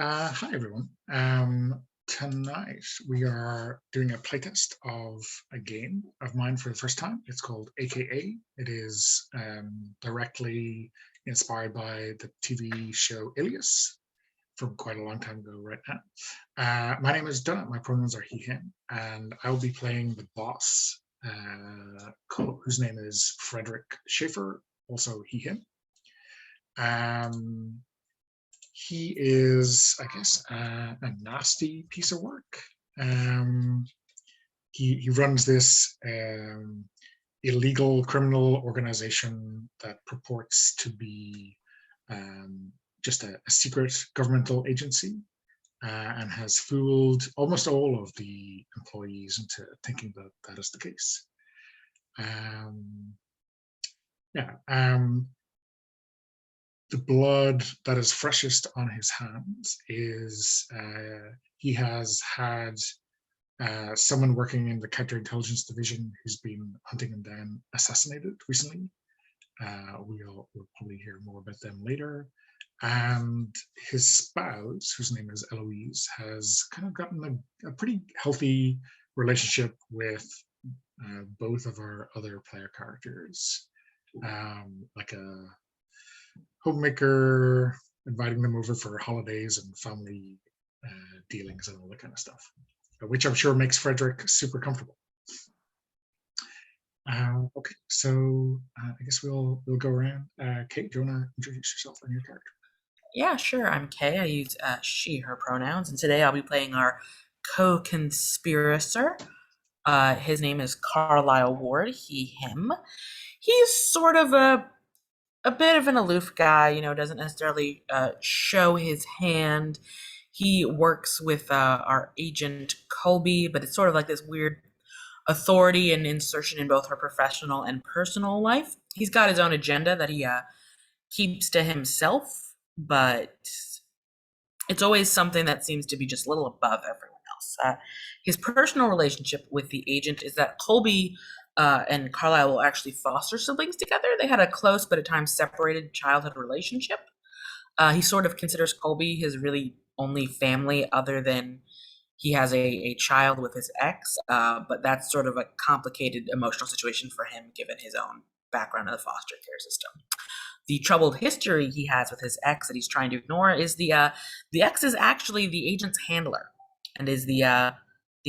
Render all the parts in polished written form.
Hi everyone. Tonight we are doing a playtest of a game of mine for the first time. It's called AKA. It is directly inspired by the TV show Alias from quite a long time ago right now. My name is Donut. My pronouns are he, him, and I will be playing the boss, whose name is Frederick Schaefer, also he, him. He is, I guess, a nasty piece of work. He runs this illegal criminal organization that purports to be just a secret governmental agency and has fooled almost all of the employees into thinking that that is the case. The blood that is freshest on his hands is he has had someone working in the counterintelligence division who's been hunting him down assassinated recently. We'll probably hear more about them later. And his spouse, whose name is Eloise, has kind of gotten a pretty healthy relationship with both of our other player characters, like a homemaker, inviting them over for holidays and family dealings and all that kind of stuff, which I'm sure makes Frederick super comfortable. Okay, so I guess we'll go around. Kate, do you want to introduce yourself and your character? Yeah, sure. I'm Kay. I use she, her pronouns, and today I'll be playing our co-conspirator. His name is Carlisle Ward. He, him. He's sort of a bit of an aloof guy. Doesn't necessarily show his hand. He works with our agent Colby, but it's sort of like this weird authority and insertion in both her professional and personal life. He's got his own agenda that he keeps to himself, but it's always something that seems to be just a little above everyone else. His personal relationship with the agent is that Colby and Carlisle will actually foster siblings together. They had a close but at times separated childhood relationship. He sort of considers Colby his really only family other than he has a child with his ex, but that's sort of a complicated emotional situation for him given his own background in the foster care system. The troubled history he has with his ex that he's trying to ignore is the ex is actually the agent's handler and is the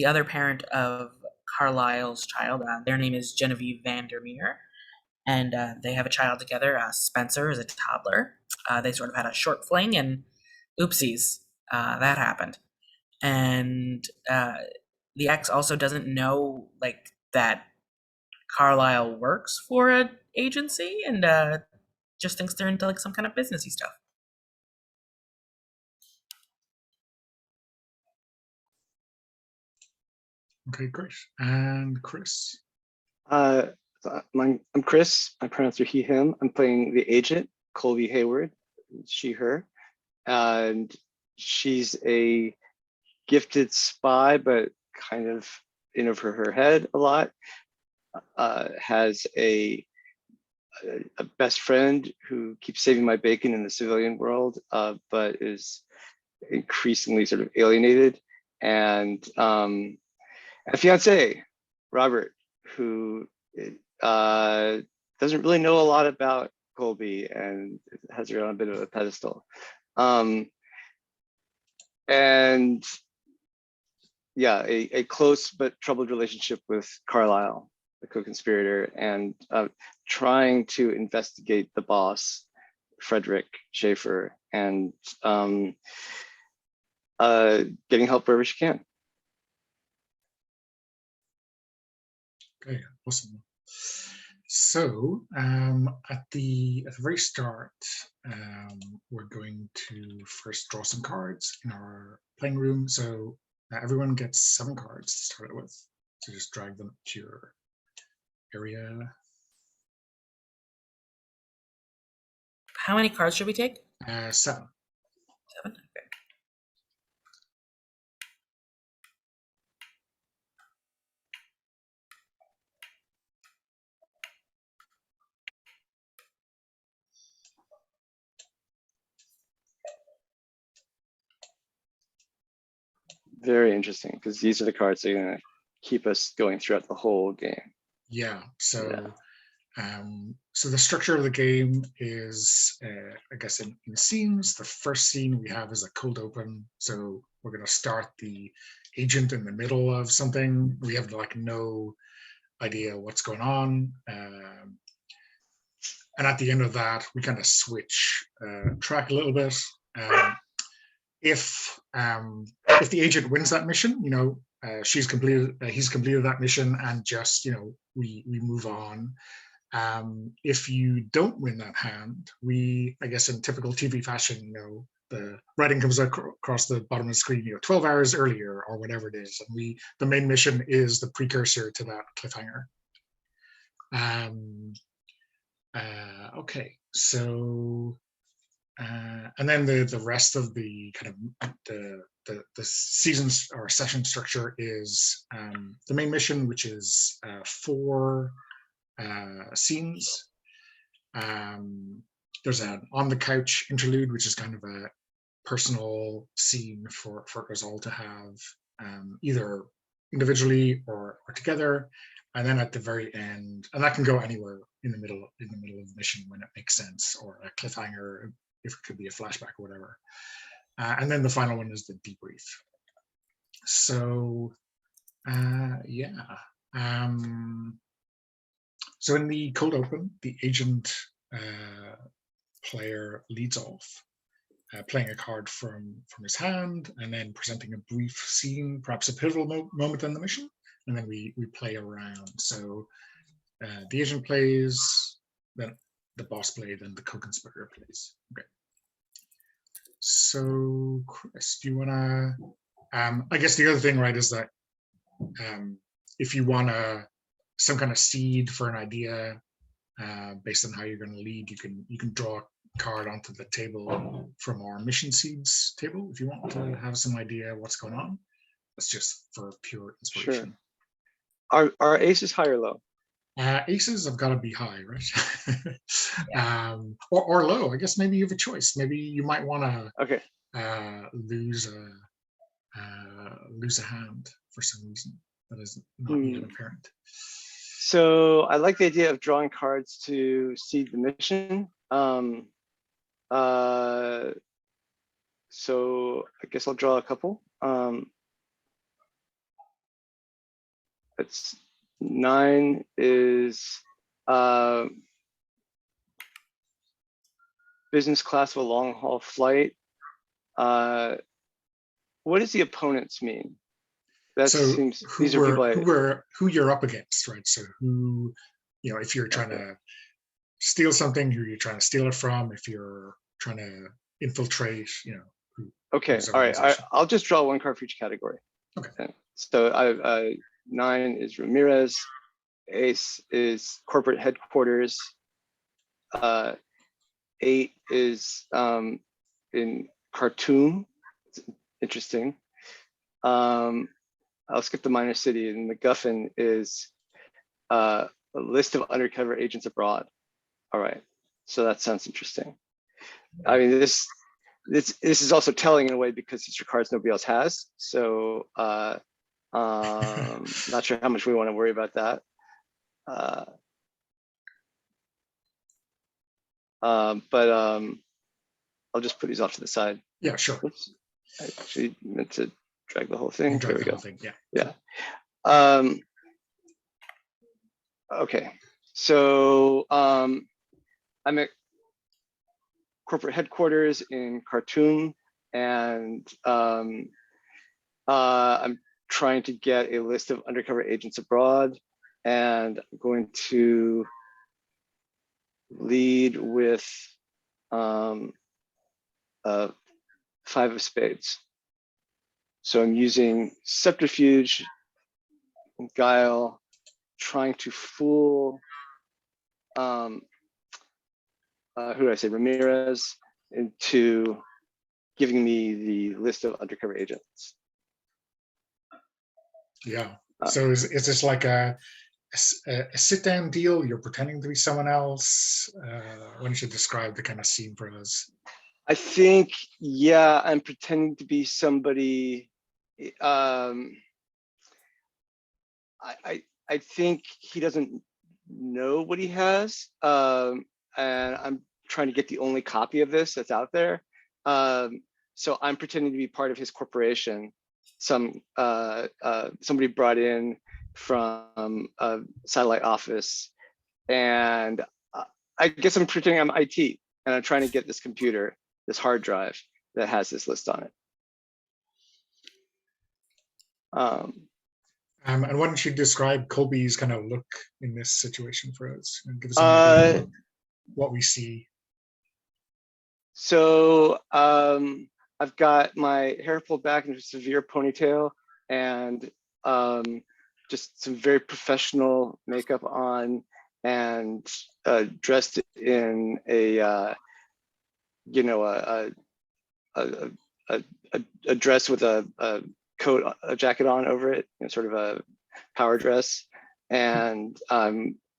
other parent of Carlisle's child. Their name is Genevieve Vandermeer, and they have a child together. Spencer is a toddler. They sort of had a short fling, and oopsies, that happened. And the ex also doesn't know that Carlisle works for an agency, and just thinks they're into some kind of businessy stuff. Okay, great. And Chris? I'm Chris. My pronouns are he, him. I'm playing the agent, Colby Hayward, she, her. And she's a gifted spy, but kind of in over her head a lot. Has a best friend who keeps saving my bacon in the civilian world, but is increasingly sort of alienated. And a fiance, Robert, who doesn't really know a lot about Colby and has her on a bit of a pedestal. And yeah, a close but troubled relationship with Carlisle, the co-conspirator, and trying to investigate the boss, Frederick Schaefer, and getting help wherever she can. Okay, awesome. So at the very start, we're going to first draw some cards in our playing room. So everyone gets 7 cards to start with. So just drag them to your area. How many cards should we take? 7. 7? Okay. Very interesting, because these are the cards that are going to keep us going throughout the whole game. Yeah. So, Yeah. so the structure of the game is, I guess, in scenes. The first scene we have is a cold open. So we're going to start the agent in the middle of something. We have like no idea what's going on. And at the end of that, we kind of switch track a little bit. If the agent wins that mission, he's completed that mission, and just we move on. If you don't win that hand, I guess in typical TV fashion, the writing comes across the bottom of the screen, 12 hours earlier or whatever it is, and the main mission is the precursor to that cliffhanger. Okay, so and then the rest of the kind of the seasons or session structure is the main mission, which is 4 scenes. There's an on the couch interlude, which is kind of a personal scene for us all to have, either individually or together. And then at the very end, and that can go anywhere in the middle of the mission when it makes sense, or a cliffhanger if it could be a flashback or whatever. And then the final one is the debrief. So yeah. So in the cold open, the agent player leads off, playing a card from his hand, and then presenting a brief scene, perhaps a pivotal moment in the mission, and then we play around. So the agent plays, then the boss plays, then the co-conspirator plays. Okay. So Chris, do you want to? I guess the other thing, right, is that if you want some kind of seed for an idea based on how you're going to lead, you can draw a card onto the table from our mission seeds table if you want to have some idea what's going on. That's just for pure inspiration. Sure. Are aces high or low? Aces have got to be high, right? Yeah. Or low. I guess maybe you have a choice. Maybe you might want to lose a hand for some reason that is not yet apparent. So I like the idea of drawing cards to seed the mission. So I guess I'll draw a couple. It's 9 is business class of a long haul flight. What does the opponents mean? That seems these are people who you're up against, right? So who, if you're trying to steal something, who you're trying to steal it from, if you're trying to infiltrate, Okay, all right. I'll just draw one card for each category. Okay. So 9 is Ramirez, ace is corporate headquarters, 8 is in Khartoum. It's interesting. I'll skip the minor city, and MacGuffin is a list of undercover agents abroad. All right, so that sounds interesting. I mean, this is also telling in a way because these are cards nobody else has. So not sure how much we want to worry about that. But I'll just put these off to the side. Yeah, sure. Oops. I actually meant to drag the whole thing. There we go. Yeah. Okay. So I'm at corporate headquarters in Khartoum, and I'm trying to get a list of undercover agents abroad, and I'm going to lead with 5 of spades. So I'm using subterfuge and guile, trying to fool who did I say, Ramirez, into giving me the list of undercover agents. Yeah. So is this like a sit-down deal? You're pretending to be someone else? Why don't you describe the kind of scene for us? I think, yeah, I'm pretending to be somebody um, I think he doesn't know what he has, and I'm trying to get the only copy of this that's out there. So I'm pretending to be part of his corporation. Somebody brought in from a satellite office, and I guess I'm pretending I'm IT, and I'm trying to get this computer, this hard drive that has this list on it. And why don't you describe Colby's kind of look in this situation for us and give us an idea of what we see? So I've got my hair pulled back into a severe ponytail, and just some very professional makeup on, and dressed in a a dress with a coat, a jacket on over it, sort of a power dress, and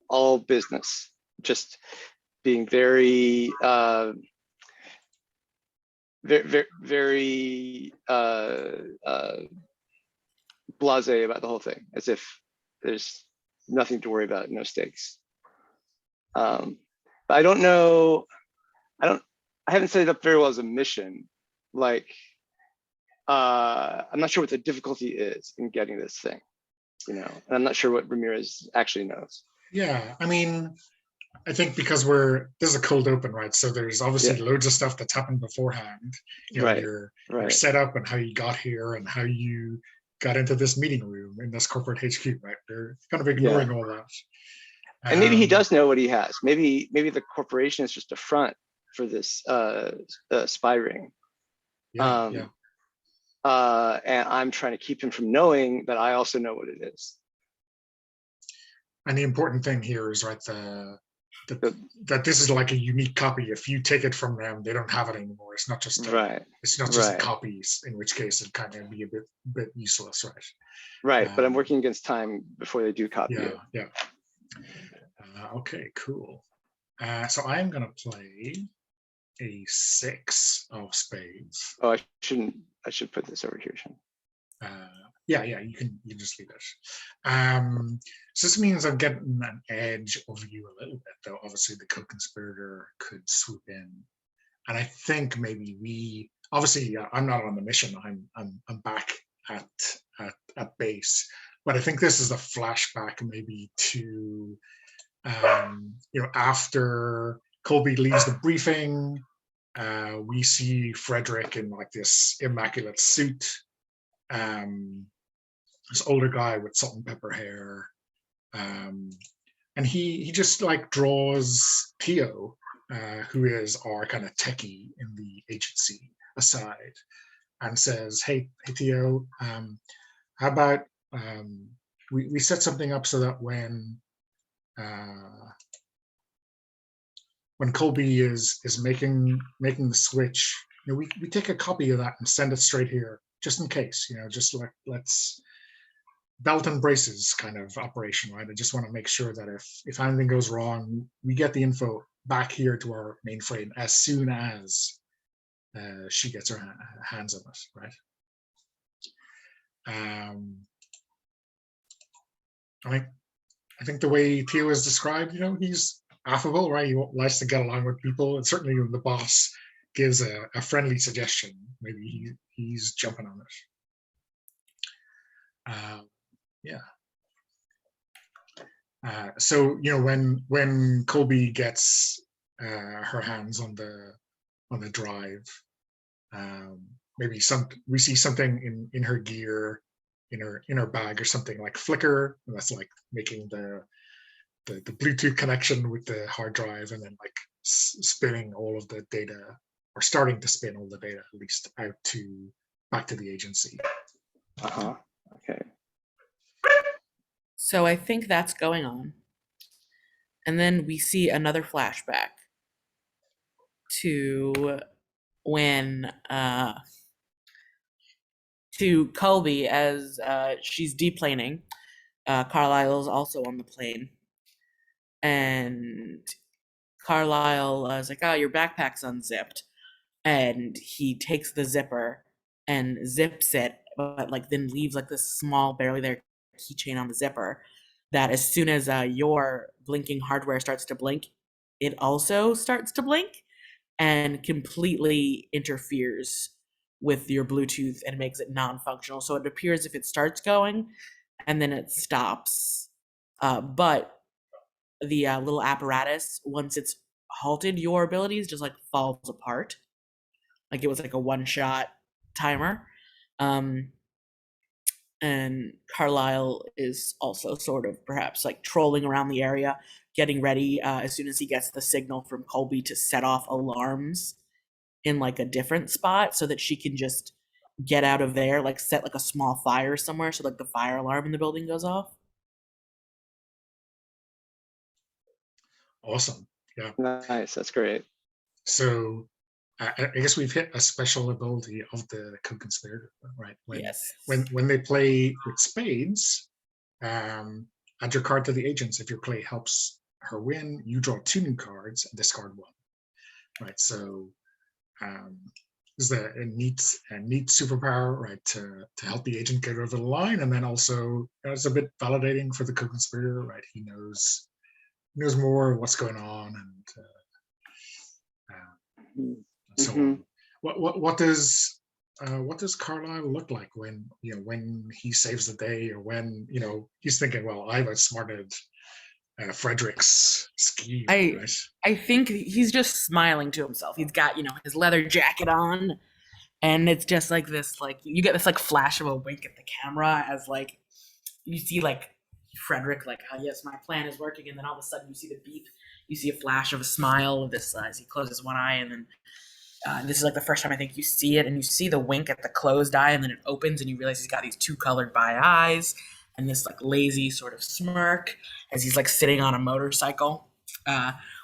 all business, just being very very blasé about the whole thing, as if there's nothing to worry about, no stakes. But I don't know. I haven't set it up very well as a mission. Like, I'm not sure what the difficulty is in getting this thing, and I'm not sure what Ramirez actually knows. Yeah, I mean, I think because this is a cold open, right? So there's obviously loads of stuff that's happened beforehand. Your setup and how you got here and how you got into this meeting room in this corporate HQ, right? They're kind of ignoring all that. And maybe he does know what he has. Maybe the corporation is just a front for this spy ring. And I'm trying to keep him from knowing that I also know what it is. And the important thing here is, right, that this is like a unique copy. If you take it from them, they don't have it anymore. It's not just copies, in which case it kind of be a bit useless, right? Right, but I'm working against time before they do copy it. Yeah. Okay, cool. So I'm gonna play a 6 of spades. Oh, I should put this over here, Sean. Yeah, you can just leave it. So this means I'm getting an edge over you a little bit, though. Obviously, the co-conspirator could swoop in, and I think maybe obviously I'm not on the mission. I'm back at base, but I think this is a flashback maybe to after Colby leaves the briefing. We see Frederick in like this immaculate suit. This older guy with salt and pepper hair, and he just like draws Theo, who is our kind of techie in the agency, aside, and says, "Hey Theo, how about we set something up so that when Colby is making the switch, we take a copy of that and send it straight here, just in case, just like let's." Belt and braces kind of operation, right? I just want to make sure that if anything goes wrong, we get the info back here to our mainframe as soon as she gets her hands on it, right? I think the way Theo is described, he's affable, right? He likes to get along with people, and certainly when the boss gives a friendly suggestion, maybe he's jumping on it. So when Colby gets her hands on the drive, maybe we see something in her gear, in her bag or something like flicker, and that's like making the Bluetooth connection with the hard drive, and then like spinning all of the data, or starting to spin all the data at least back to the agency. Okay. So I think that's going on. And then we see another flashback to when to Colby as she's deplaning. Carlisle's also on the plane. And Carlisle is like, "Oh, your backpack's unzipped." And he takes the zipper and zips it but like then leaves like this small, barely there keychain on the zipper. That as soon as your blinking hardware starts to blink, it also starts to blink and completely interferes with your Bluetooth and makes it non-functional. So it appears if it starts going and then it stops. But the little apparatus, once it's halted, your abilities just like falls apart. Like it was like a one-shot timer. And Carlisle is also sort of perhaps like trolling around the area, getting ready as soon as he gets the signal from Colby to set off alarms in like a different spot so that she can just get out of there, like set like a small fire somewhere so like the fire alarm in the building goes off. Awesome. Yeah. Nice. That's great. So I guess we've hit a special ability of the co-conspirator, right? Yes. When they play with spades, add your card to the agents. If your play helps her win, you draw 2 new cards and discard 1. Right. So is that a neat superpower, right? To help the agent get over the line, and then also it's a bit validating for the co-conspirator, right? He knows more of what's going on, and so on. What does Carlisle look like when when he saves the day, or when he's thinking, well, I've outsmarted Frederick's scheme, right? I think he's just smiling to himself. He's got his leather jacket on, and it's just like this, like you get this like flash of a wink at the camera as like you see like Frederick like, oh yes, my plan is working, and then all of a sudden you see the beep, you see a flash of a smile of this as he closes one eye, and then this is like the first time I think you see it, and you see the wink at the closed eye, and then it opens, and you realize he's got these 2 colored bi eyes and this like lazy sort of smirk as he's like sitting on a motorcycle,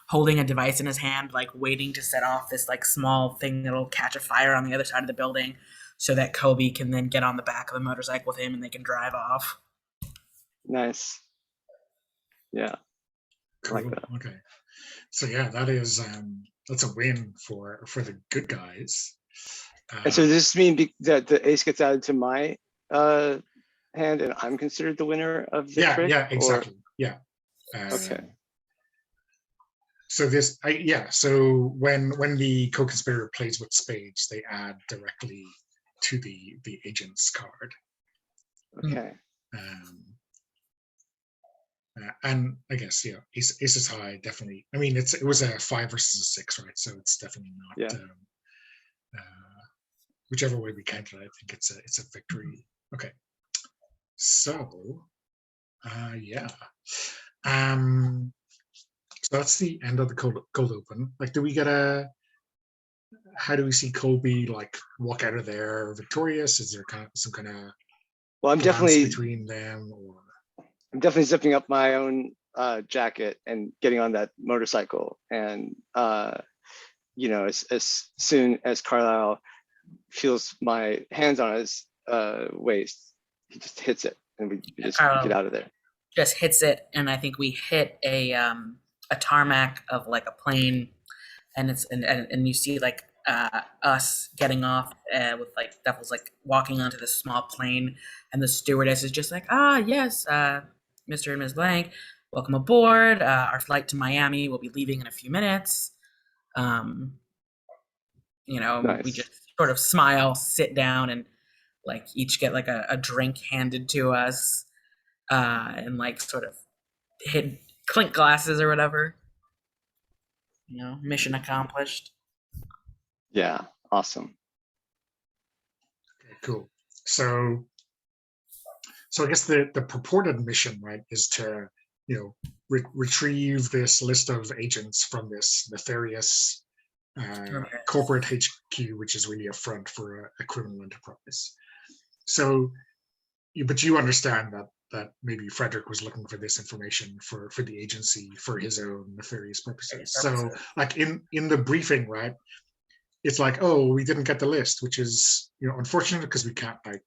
holding a device in his hand, like waiting to set off this like small thing that'll catch a fire on the other side of the building, so that Kobe can then get on the back of the motorcycle with him and they can drive off. Nice. Yeah. Cool. I like that. Okay. So yeah, that's a win for the good guys. And so does this mean that the ace gets added to my hand and I'm considered the winner of the trick? Yeah, exactly. Yeah. Okay. So so when the co-conspirator plays with spades, they add directly to the agent's card. Okay. And I guess ace is high, definitely. I mean, it was a 5 versus a 6, right? So it's definitely not. Whichever way we count it, I think it's a victory. Okay. So so that's the end of the cold open. Like, do we get how do we see Colby like walk out of there victorious? Is there some kind of well, I'm definitely between them, or I'm definitely zipping up my own jacket and getting on that motorcycle, and as soon as Carlisle feels my hands on his waist, he just hits it, and we just get out of there. Just hits it, and I think we hit a tarmac of like a plane, and it's and you see like us getting off with like Devil's like walking onto this small plane, and the stewardess is just like, yes, Mr. and Ms. Blank, welcome aboard. Our flight to Miami will be leaving in a few minutes. Nice. We just sort of smile, sit down, and like each get like a drink handed to us, and like sort of hit clink glasses or whatever. Mission accomplished. Yeah, awesome. Okay, cool. So I guess the purported mission, right, is to retrieve this list of agents from this nefarious corporate HQ, which is really a front for a criminal enterprise. So, but you understand that maybe Frederick was looking for this information for the agency for his own nefarious purposes. So, like in the briefing, right, it's like, oh, we didn't get the list, which is unfortunate because we can't like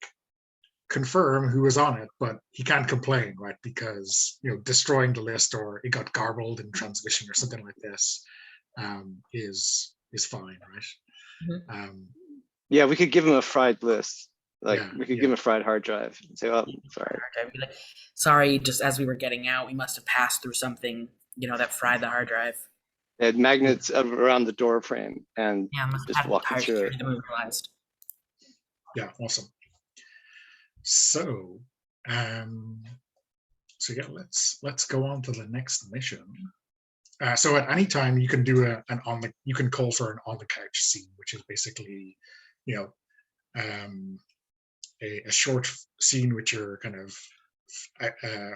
confirm who was on it, but he can't complain, right? Because destroying the list or it got garbled in transmission or something like this is fine, right? Yeah, we could give him a fried list. Like Yeah, we could yeah. give him a fried hard drive and say, "Oh, sorry." I'd be like, sorry, just as we were getting out, we must have passed through something, that fried the hard drive. They had magnets around the door frame and Yeah, must just have had walking entire through it. security demobilized. Yeah, awesome. So, yeah, let's go on to the next mission. So at any time you can do you can call for an on the couch scene, which is basically, a short scene with your kind of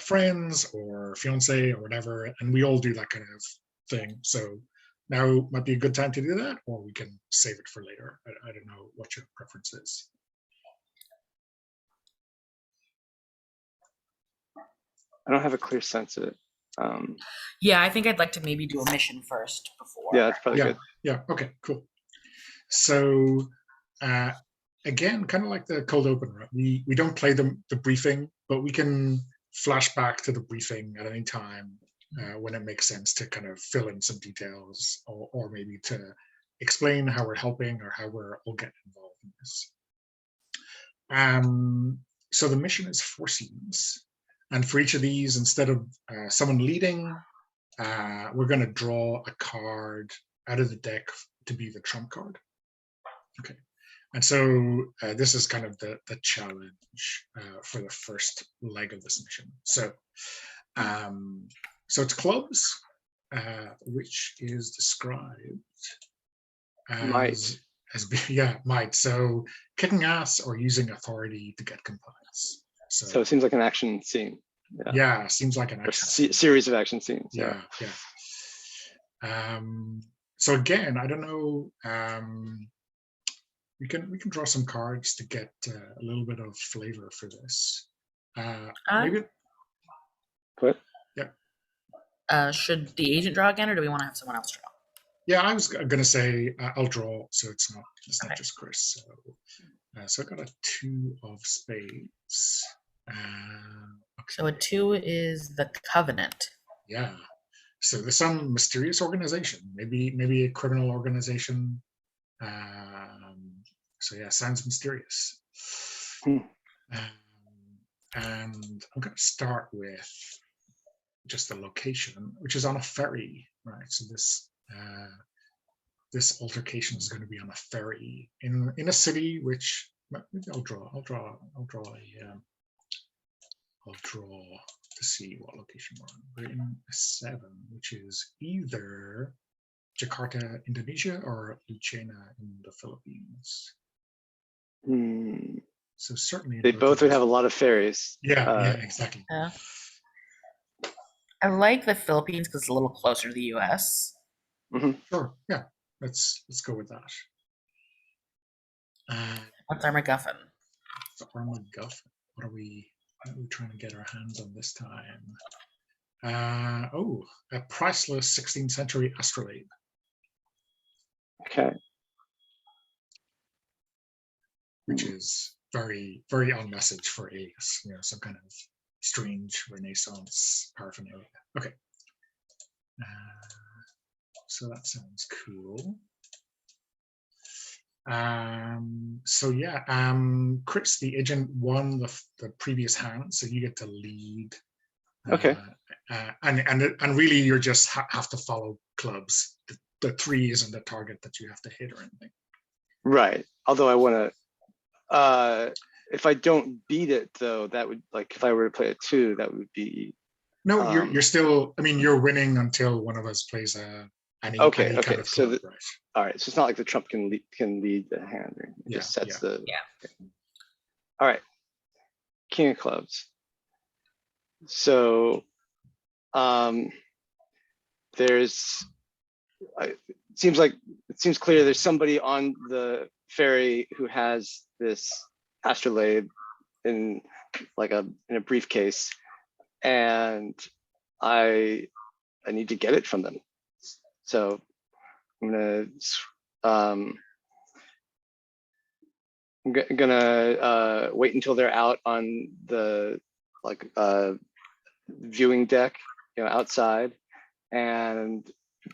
friends or fiance or whatever, and we all do that kind of thing. So now might be a good time to do that, or we can save it for later. I don't know what your preference is. I don't have a clear sense of it. Yeah, I think I'd like to maybe do a mission first before. Yeah, that's probably good. Yeah. Okay. Cool. So again, kind of like the cold open, right? We don't play the briefing, but we can flash back to the briefing at any time when it makes sense to kind of fill in some details, or maybe to explain how we're helping or how we're all getting involved in this. So the mission is 4 scenes, and for each of these, instead of someone leading, we're going to draw a card out of the deck to be the trump card. Okay. And so this is kind of the challenge for the first leg of this mission. So, so it's clubs, which is described as might. So kicking ass or using authority to get compliance. So it seems like an action scene. Yeah, seems like an action series of action scenes. Yeah. So again, I don't know. We can draw some cards to get a little bit of flavor for this. Maybe. What? Yeah. Should the agent draw again, or do we want to have someone else draw? Yeah, I was gonna say I'll draw, so it's not just Chris. So I got a 2 of spades. Okay. So a 2 is the Covenant. Yeah. So there's some mysterious organization, maybe a criminal organization. So yeah, sounds mysterious. And I'm going to start with just the location, which is on a ferry, right? So this altercation is going to be on a ferry in a city, which maybe I'll draw to see what location we're on. We're in a 7, which is either Jakarta, Indonesia, or Lucena in the Philippines. So certainly they both would have a lot of ferries. Yeah, exactly. Yeah. I like the Philippines because it's a little closer to the U.S. Sure. Yeah. Let's go with that. What's our MacGuffin? Our MacGuffin. What are we trying to get our hands on this time? A priceless 16th century astrolabe. Okay. Which is very, very on message for Alias, some kind of strange Renaissance paraphernalia. Okay. So that sounds cool. So yeah, Chris, the agent, won the previous hand, so you get to lead. Okay. And really, you just have to follow clubs. The 3 isn't the target that you have to hit or anything. Right. Although I want to. If I don't beat it, though, that would, like, if I were to play a 2, that would be. No, you're still. I mean, you're winning until one of us plays any Okay. kind of club, right? All right. So it's not like the trump can lead the hand. It just sets the. Yeah. All right. King of clubs. So, there's. It seems clear there's somebody on the ferry who has this astrolabe in a briefcase, and I need to get it from them. So I'm gonna wait until they're out on the viewing deck, outside, and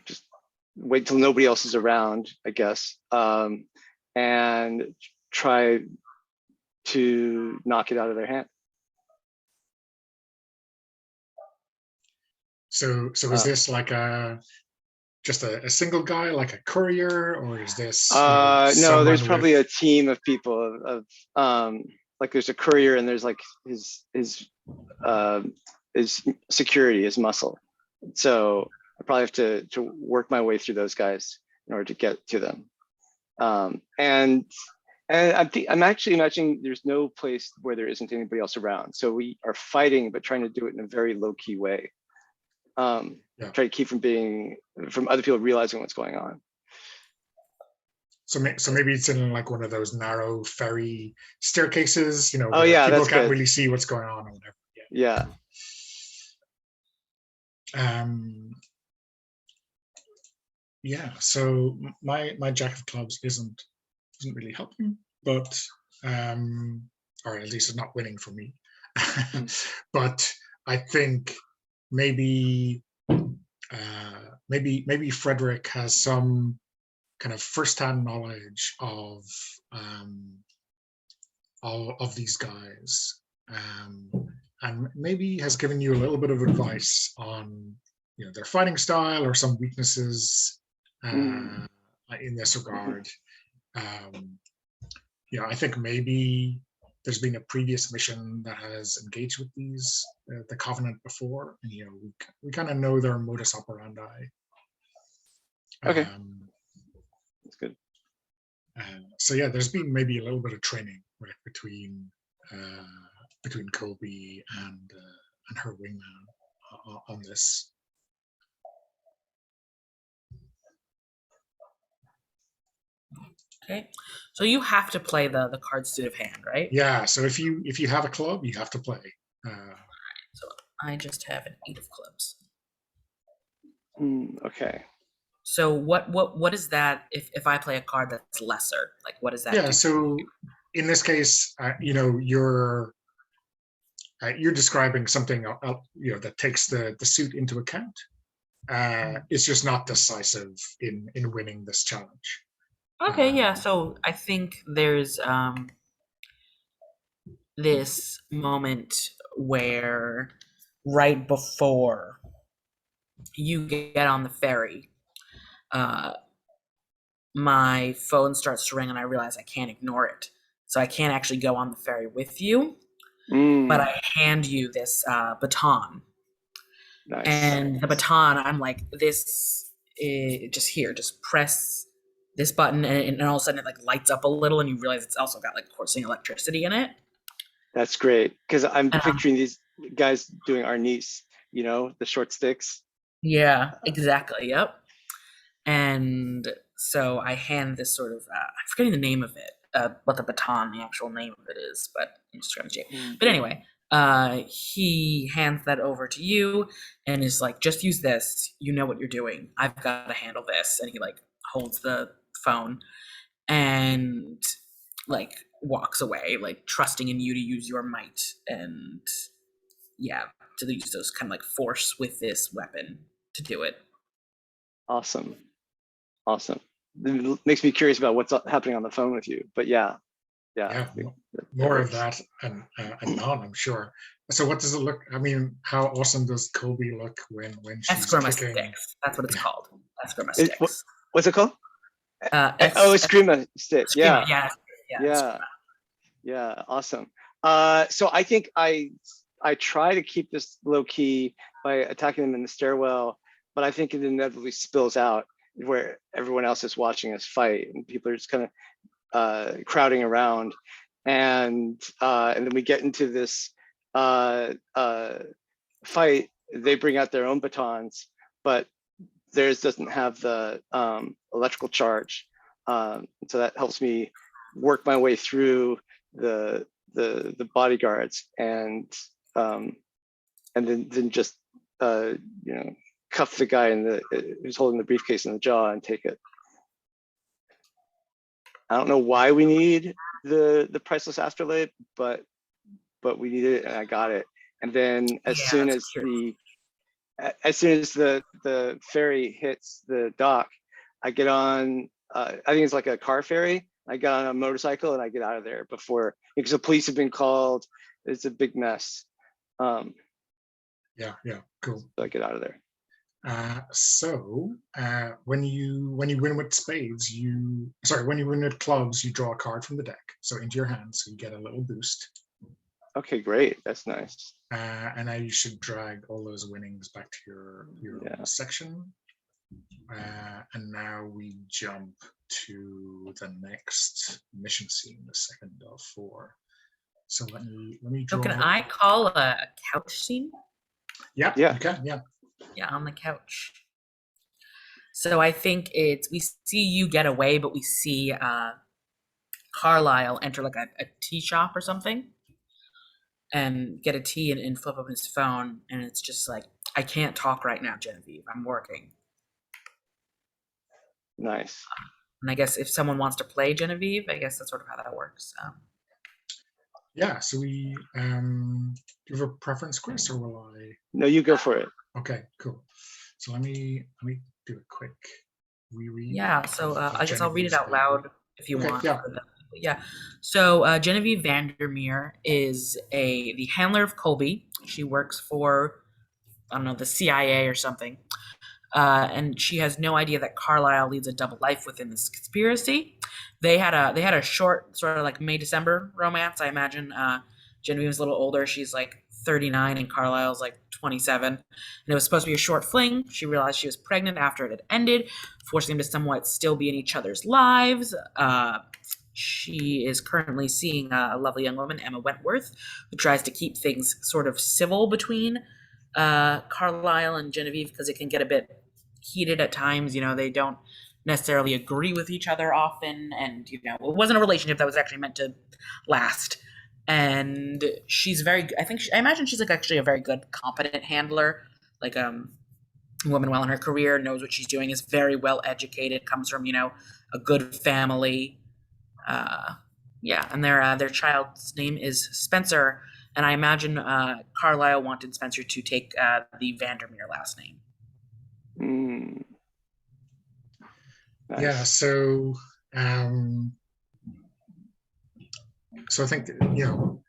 just wait till nobody else is around, I guess, and try to knock it out of their hand. So is this like just a single guy, like a courier, or is this no, there's someone probably with... a team of people like there's a courier and there's like his security, his muscle. So I probably have to work my way through those guys in order to get to them. And I'm actually imagining there's no place where there isn't anybody else around. So we are fighting, but trying to do it in a very low key way. Try to keep from other people realizing what's going on. So maybe it's in like one of those narrow ferry staircases, Oh where yeah, people that's can't good. really see what's going on or whatever. Yeah. So my Jack of Clubs isn't really helping, but or at least it's not winning for me. But I think maybe Frederick has some kind of first-hand knowledge of all of these guys, and maybe has given you a little bit of advice on their fighting style or some weaknesses in this regard. I think maybe there's been a previous mission that has engaged with the Covenant before, and we kind of know their modus operandi. Okay, that's good. So yeah, there's been maybe a little bit of training, right, between Colby and her wingman on this. Okay, so you have to play the card suit of hand, right? Yeah. So if you have a club, you have to play. So I just have an 8 of clubs. Okay. So what is that if I play a card that's lesser? Like what does that do? So in this case, you're describing something that takes the suit into account. It's just not decisive in winning this challenge. Okay, yeah. So I think there's this moment where right before you get on the ferry, my phone starts to ring and I realize I can't ignore it. So I can't actually go on the ferry with you, but I hand you this baton. Nice. And the baton, I'm like, this is just here, just press this button, and all of a sudden it like lights up a little, and you realize it's also got like coursing electricity in it. That's great, because I'm picturing these guys doing Arnis, the short sticks. Yeah, exactly. Yep. And so I hand this sort of, I'm forgetting the name of it, what the baton, the actual name of it is, but I'm just trying to check. But anyway, he hands that over to you and is like, just use this. You know what you're doing. I've got to handle this. And he like holds the phone and like walks away, like trusting in you to use your might and to use those kind of like force with this weapon to do it. Awesome. It makes me curious about what's happening on the phone with you, but yeah. More of that and on, I'm sure. So what does it look? I mean, how awesome does Colby look when she's kicking? Sticks. That's what it's called. Eskrima sticks. What's it called? Eskrima stick. Yeah. Awesome. So I think I try to keep this low key by attacking them in the stairwell, but I think it inevitably spills out where everyone else is watching us fight and people are just kind of crowding around, and then we get into this fight. They bring out their own batons, but theirs doesn't have the electrical charge, so that helps me work my way through the bodyguards and then just cuff the guy who's holding the briefcase in the jaw and take it. I don't know why we need the priceless astrolabe, but we need it, and I got it. And then as soon as the ferry hits the dock, I get on. I think it's like a car ferry. I get on a motorcycle and I get out of there before, because the police have been called. It's a big mess. Yeah, cool. So I get out of there. When you win with spades, when you win with clubs, you draw a card from the deck, so into your hand, so you get a little boost. Okay, great. That's nice. And now you should drag all those winnings back to your section. And now we jump to the next mission scene, the second of 4. So let me draw. So can I call a couch scene? Yeah, you can. Yeah, on the couch. So I think we see you get away, but we see Carlisle enter like a tea shop or something and get a tea and flip up his phone, and it's just like, I can't talk right now, Genevieve. I'm working. Nice. And I guess if someone wants to play Genevieve, I guess that's sort of how that works. Yeah, so we do you have a preference, Chris, or will I? No, you go for it. Okay, cool. So let me do a quick reread. Yeah, so I guess I'll read it out loud if you want. Yeah. Yeah. So Genevieve Vandermeer is the handler of Colby. She works for, I don't know, the CIA or something. And she has no idea that Carlisle leads a double life within this conspiracy. They had a short sort of like May-December romance. I imagine Genevieve was a little older. She's like 39 and Carlisle's like 27. And it was supposed to be a short fling. She realized she was pregnant after it had ended, forcing them to somewhat still be in each other's lives. She is currently seeing a lovely young woman, Emma Wentworth, who tries to keep things sort of civil between Carlisle and Genevieve, because it can get a bit heated at times. You know, they don't necessarily agree with each other often, and you know, it wasn't a relationship that was actually meant to last. And she's I imagine she's like actually a very good, competent handler, like a woman well in her career, knows what she's doing, is very well educated, comes from, you know, a good family. And their child's name is Spencer, and I imagine Carlisle wanted Spencer to take the Vandermeer last name. Nice. Yeah, so I think, you know,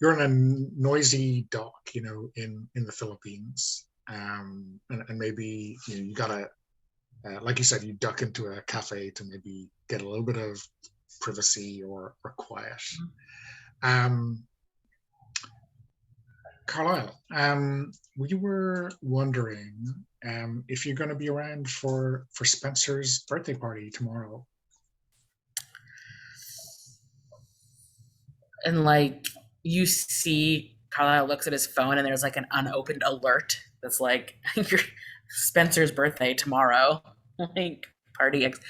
you're in a noisy dock, you know, in the Philippines, and maybe, you know, you gotta, like you said, you duck into a cafe to maybe get a little bit of privacy or quiet. Carlisle, we were wondering if you're going to be around for Spencer's birthday party tomorrow. And like, you see Carlisle looks at his phone and there's like an unopened alert that's like, Spencer's birthday tomorrow. Like, party X.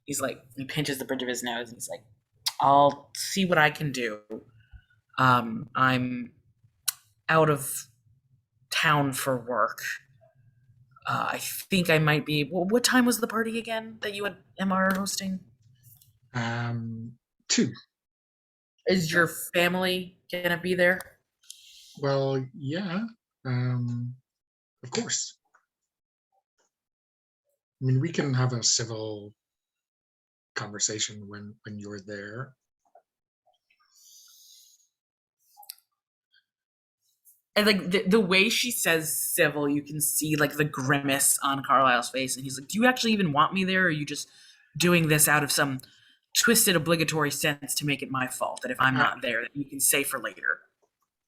He's like, he pinches the bridge of his nose and he's like, I'll see what I can do. I'm out of town for work. I think I might be. Well, what time was the party again that you and Emma are hosting? 2. Is your family gonna be there? Well, yeah, of course. I mean, we can have a civil conversation when you're there. And like the way she says civil, you can see like the grimace on Carlisle's face, and he's like, "Do you actually even want me there, or are you just doing this out of some twisted obligatory sense to make it my fault that if I'm not there, that you can say for later?"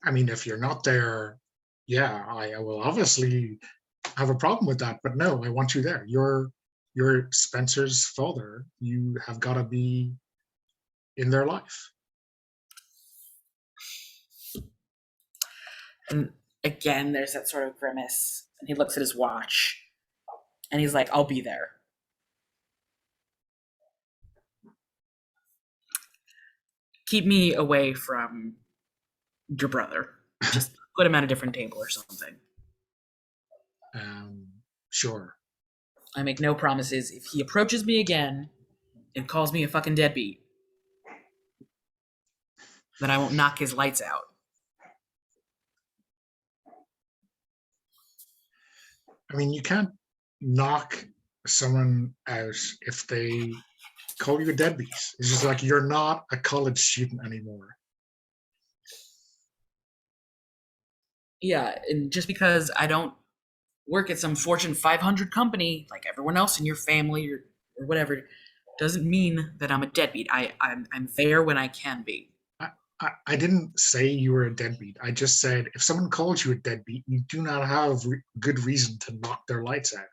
I mean, if you're not there, yeah, I will obviously have a problem with that. But no, I want you there. You're Spencer's father. You have got to be in their life. And again, there's that sort of grimace, and he looks at his watch, and he's like, "I'll be there." Keep me away from your brother. Just put him at a different table or something. Sure. I make no promises. If he approaches me again and calls me a fucking deadbeat, then I won't knock his lights out. I mean, you can't knock someone out if they call you a deadbeat. It's just like you're not a college student anymore. Yeah, and just because I don't work at some Fortune 500 company like everyone else in your family or whatever, doesn't mean that I'm a deadbeat. I'm fair when I can be. I didn't say you were a deadbeat. I just said if someone calls you a deadbeat, you do not have good reason to knock their lights out.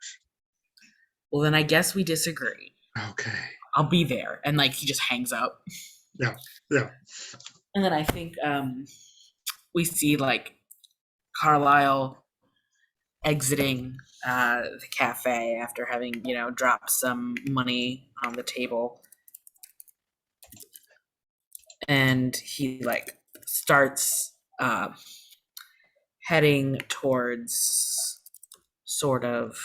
Well, then I guess we disagree. Okay. I'll be there. And like he just hangs up. Yeah. Yeah. And then I think we see like Carlisle exiting the cafe after having, dropped some money on the table. And he like starts heading towards sort of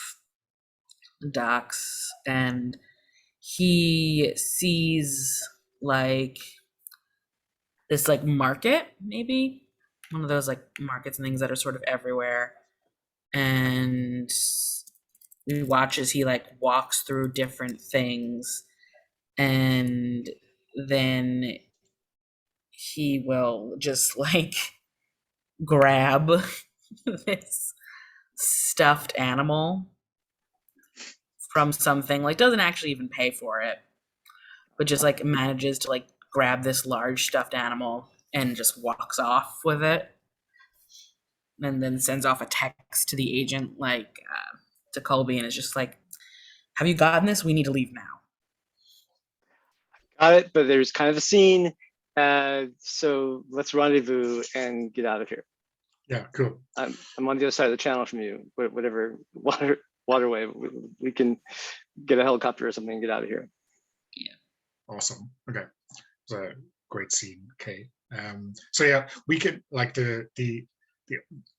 docks, and he sees like this like market, maybe one of those like markets and things that are sort of everywhere, and we watch as he like walks through different things, and then he will just like grab this stuffed animal from something, like doesn't actually even pay for it, but just like manages to like grab this large stuffed animal and just walks off with it, and then sends off a text to the agent, like to Colby, and is just like, have you gotten this? We need to leave now. Got it, but there's kind of a scene. So let's rendezvous and get out of here. Yeah, cool. I'm on the other side of the channel from you. Whatever waterway, we can get a helicopter or something and get out of here. Yeah. Awesome. Okay. It's a great scene. Okay. So yeah, we could like the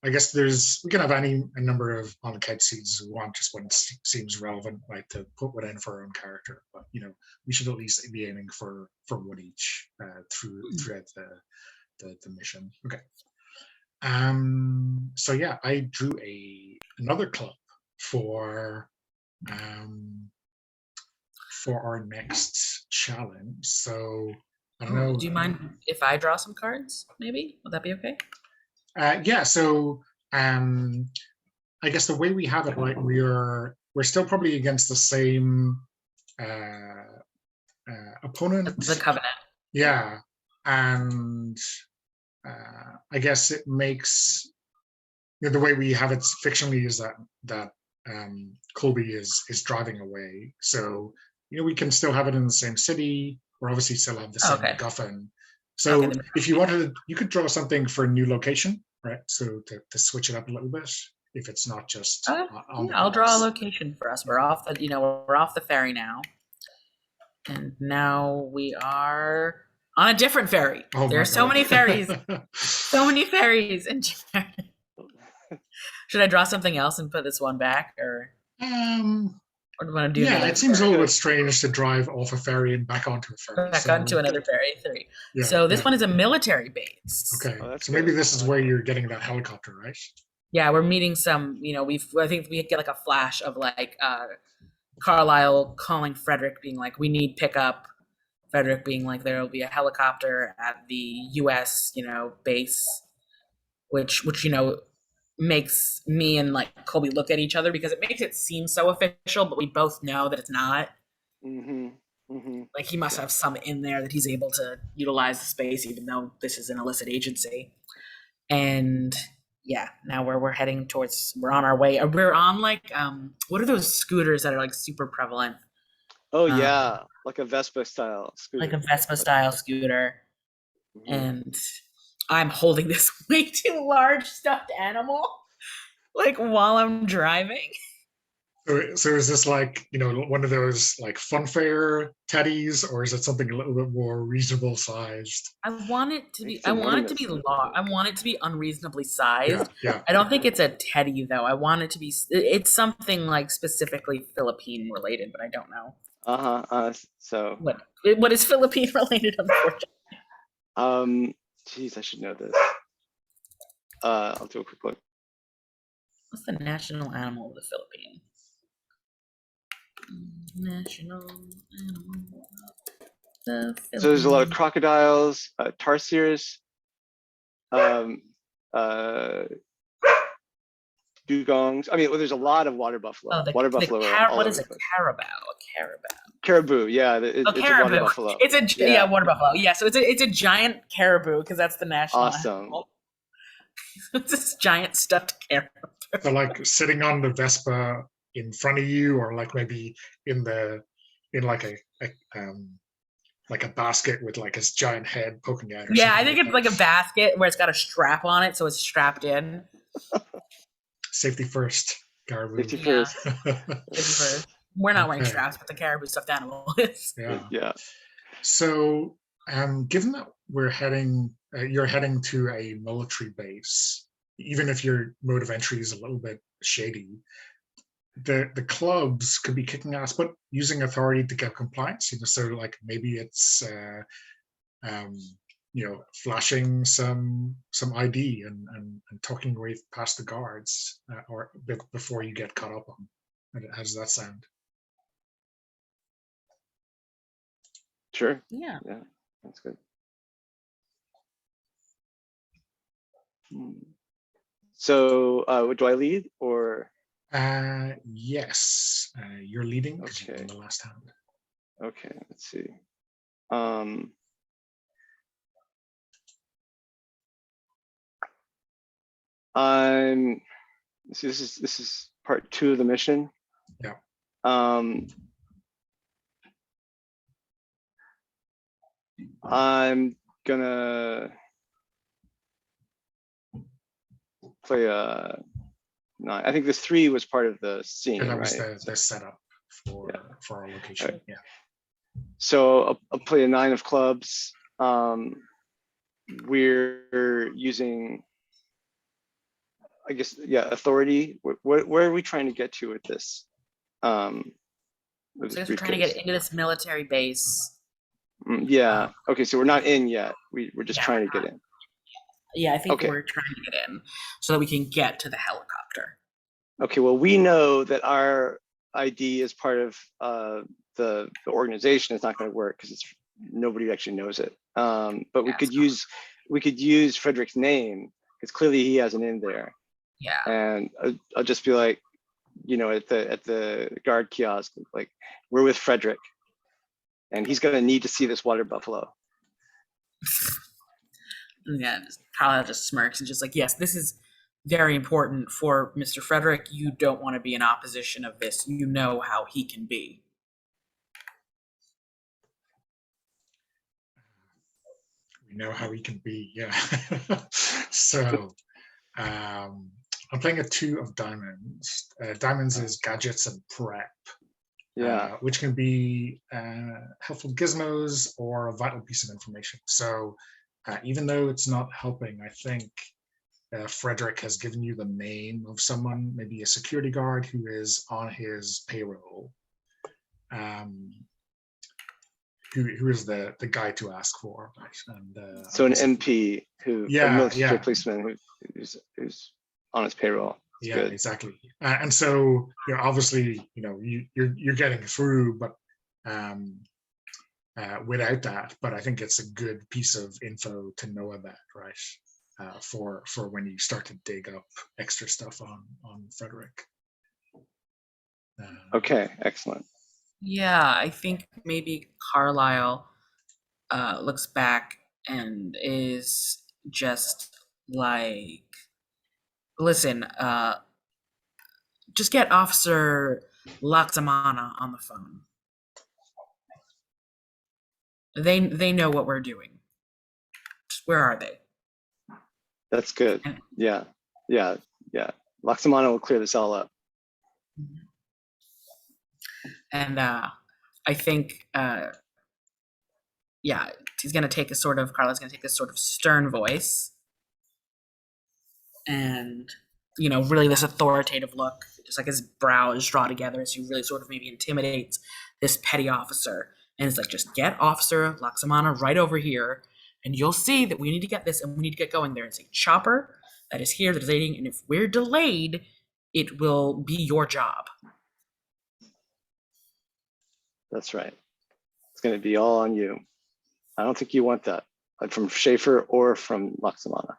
I guess we can have a number of on the couch scenes we want, just when it seems relevant, right, to put one in for our own character. But we should at least be aiming for one each throughout the mission. Okay. So yeah, I drew another club for our next challenge. So I don't know. Do you mind if I draw some cards? Maybe would that be okay? Yeah. So I guess the way we have it, right, we're still probably against the same opponent. The Covenant. Yeah, and I guess it makes the way we have it fictionally is that Colby is driving away. So we can still have it in the same city. We're obviously still have the same MacGuffin. So if you wanted, you could draw something for a new location, right? So to switch it up a little bit, if it's not just. I'll draw a location for us. We're off the ferry now, and now we are on a different ferry. Oh, there are so many ferries, so many ferries. And should I draw something else and put this one back, or? Or do you want to do? Yeah, it seems a little bit strange to drive off a ferry and back onto a ferry. Onto another ferry. 3. Yeah, so this one is a military base. Okay, so maybe this is where you're getting that helicopter, right? Yeah, we're meeting some. I think we get like a flash of like Carlisle calling Frederick, being like, "We need pickup." Frederick being like, "There will be a helicopter at the U.S. Base," which makes me and like Colby look at each other because it makes it seem so official, but we both know that it's not. Like he must have some in there that he's able to utilize the space, even though this is an illicit agency. And yeah, now we're heading towards. We're on our way. We're on like what are those scooters that are like super prevalent? Oh yeah, like a Vespa style scooter. Like a Vespa style scooter, and I'm holding this way too large stuffed animal, like while I'm driving. So is this like one of those like funfair teddies, or is it something a little bit more reasonable sized? I want it to be. I want it to be large. I want it to be unreasonably sized. Yeah. I don't think it's a teddy though. I want it to be. It's something like specifically Philippine related, but I don't know. So what is Philippine related? Unfortunately. Geez, I should know this. I'll do a quick look. What's the national animal of the Philippines? National animal. The So there's a lot of Philippines. crocodiles, tarsiers, uh, dugongs. I mean, well, there's a lot of water buffalo. Oh, Water buffalo are all what over is the a place. carabao? A carabao. Caribou, yeah, Oh, it's a water caribou. buffalo. It's a Yeah. water buffalo. Yeah, so it's a giant caribou because that's the national Awesome. animal. It's this giant stuffed caribou. So like sitting on the Vespa in front of you, or like maybe in like a basket with like his giant head poking out. Or Yeah, I something think it's like a basket where it's got a strap on it, so it's strapped in. Safety first, Garbu. Safety Yeah. first. We're not wearing Okay. straps, but the caribou stuffed animal is. Yeah. Yeah. So, given that you're heading to a military base, even if your mode of entry is a little bit shady, the clubs could be kicking ass, but using authority to get compliance. So like maybe it's um, flashing some ID and talking way past the guards, or before you get caught up on. How does that sound? Sure. Yeah. Yeah, that's good. So, do I lead or? Yes, you're leading because you've Okay. done the last hand. Okay, let's see. This is part 2 of the mission. Yeah. I'm gonna play a 9. I think this 3 was part of the scene, And that was right? the setup for our location. Right. Yeah. So I'll play a 9 of clubs. We're using, I guess, authority. Where are we trying to get to with this? So I guess we're trying to get into this military base. Yeah. Okay. So we're not in yet. We're just trying to get in. Yeah, I think Okay. we're trying to get in so that we can get to the helicopter. Okay. Well, we know that our ID as part of the organization is not going to work because nobody actually knows it. But we could use Frederick's name because clearly he has an in there. Yeah. And I'll just be like, at the guard kiosk, like, we're with Frederick, and he's gonna need to see this water buffalo. Yeah, Carlisle just smirks and just like, yes, this is very important for Mr. Frederick. You don't want to be in opposition of this. You know how he can be. We know how he can be. Yeah. So I'm playing a 2 of diamonds. Diamonds is gadgets and prep. Yeah. Which can be helpful gizmos or a vital piece of information. So even though it's not helping, I think Frederick has given you the name of someone, maybe a security guard who is on his payroll, who is the guy to ask for. Right? And so an MP a military policeman who's on his payroll. That's good. Exactly. And so obviously you're getting through, but without that. But I think it's a good piece of info to know about, right? For when you start to dig up extra stuff on Frederick. Okay, excellent. Yeah, I think maybe Carlisle looks back and is just like, listen, just get Officer Laksamana on the phone. They know what we're doing. Just where are they? That's good. Yeah. Laksamana will clear this all up. And I think, he's going to take Carla's going to take this sort of stern voice and, really this authoritative look, just like his brow is drawn together as he really sort of maybe intimidates this petty officer. And it's like, just get Officer Laksamana right over here, and you'll see that we need to get this, and we need to get going there. It's a chopper that is here, that is aiding, and if we're delayed, it will be your job. That's right. It's going to be all on you. I don't think you want that from Schaefer or from Laksamana.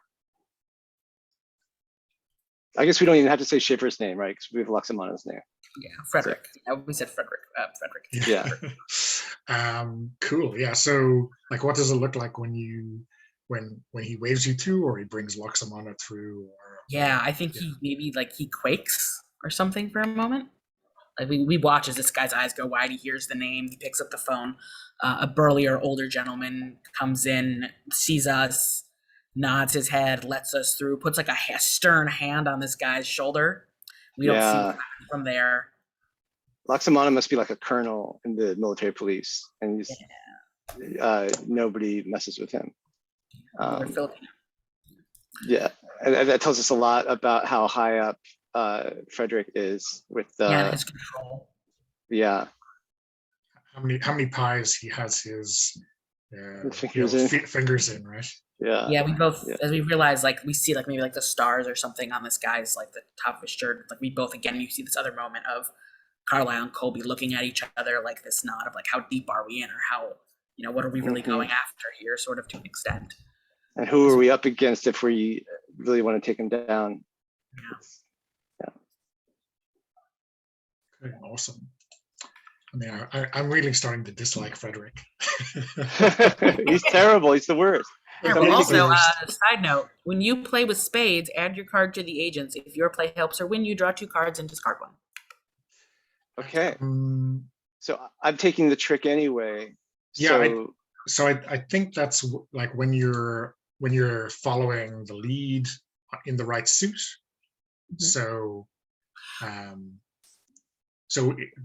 I guess we don't even have to say Schaefer's name, right? Because we have Laksamana's name. Yeah, Frederick. We said Frederick. Frederick. Yeah. Cool. Yeah. So, like, what does it look like when he waves you through, or he brings Laksamana through, or? Yeah, I think he maybe he quakes or something for a moment. Like we watch as this guy's eyes go wide. He hears the name. He picks up the phone. A burlier, older gentleman comes in, sees us, nods his head, lets us through, puts like a stern hand on this guy's shoulder. We don't see what happens from there. Laksamana must be like a colonel in the military police, and he's, nobody messes with him. Yeah, and that tells us a lot about how high up Frederick is with his control. Yeah. How many pies he has his fingers in, right? Yeah. Yeah, we both, as we realize, we see maybe the stars or something on this guy's the top of his shirt. We both, again, you see this other moment of Carlisle and Colby looking at each other, this nod of how deep are we in, or how, what are we really going after here, sort of, to an extent. And who are we up against if we really want to take him down? Yeah. Okay, awesome. I mean, I'm really starting to dislike Frederick. He's terrible. He's the worst. Also, side note, when you play with spades, add your card to the agents. If your play helps her win, you draw 2 cards and discard 1. Okay. So I'm taking the trick anyway. Yeah. So I think that's when you're following the lead in the right suit. So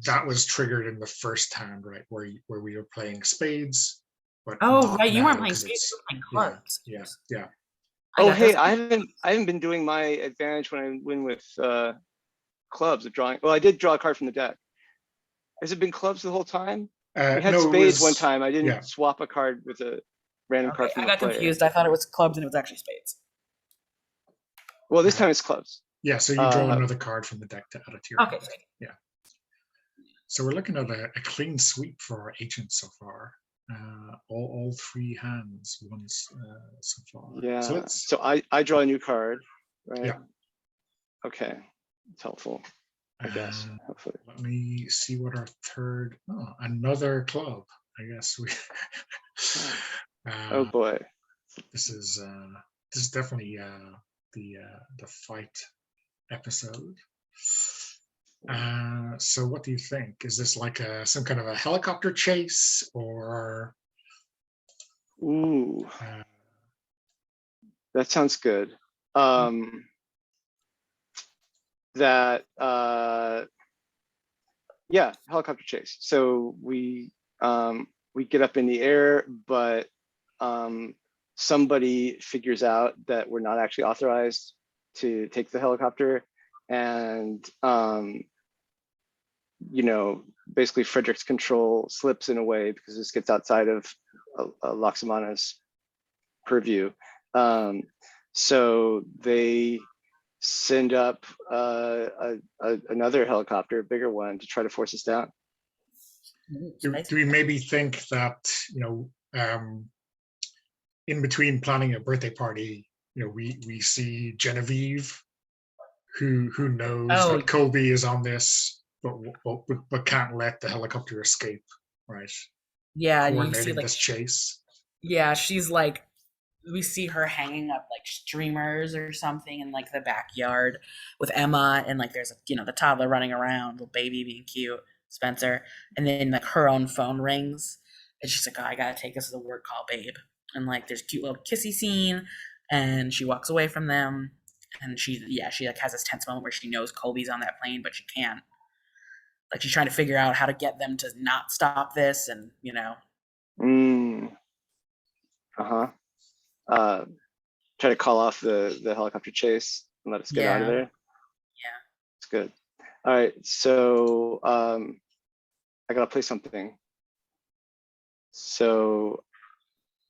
that was triggered in the first hand, right, where we were playing spades. But right, you weren't playing spades, you were playing clubs. Yeah. Oh, hey, I haven't been doing my advantage when I win with clubs of drawing. Well, I did draw a card from the deck. Has it been clubs the whole time? We had spades one time. I didn't swap a card with a random card from the player. I got confused. I thought it was clubs and it was actually spades. Well, this time it's clubs. Yeah, so you draw another card from the deck to add it to your hand. Yeah. So we're looking at a clean sweep for our agents so far. All 3 hands once so far. Yeah. So I draw a new card, right? Yeah. Okay, it's helpful, I guess. Hopefully. Let me see what our third. Another club. I guess we. Oh boy. This is definitely the fight episode. So what do you think? Is this some kind of a helicopter chase, or? Ooh, that sounds good. Yeah, helicopter chase. So we get up in the air, but somebody figures out that we're not actually authorized to take the helicopter, and basically Frederick's control slips in a way because this gets outside of Laksamana's purview. So they send up another helicopter, a bigger one, to try to force us down. Do we maybe think that in between planning a birthday party, we see Genevieve, who knows that Colby is on this, but can't let the helicopter escape, right? Yeah, you see this chase. Yeah, she's we see her hanging up streamers or something in the backyard with Emma, and there's the toddler running around, little baby being cute, Spencer, and then her own phone rings, and she's I gotta take this as a work call, babe, and there's a cute little kissy scene, and she walks away from them, and she has this tense moment where she knows Colby's on that plane, but she can't. She's trying to figure out how to get them to not stop this, and Try to call off the helicopter chase and let us get out of there. Yeah, it's good. All right, so I gotta play something. So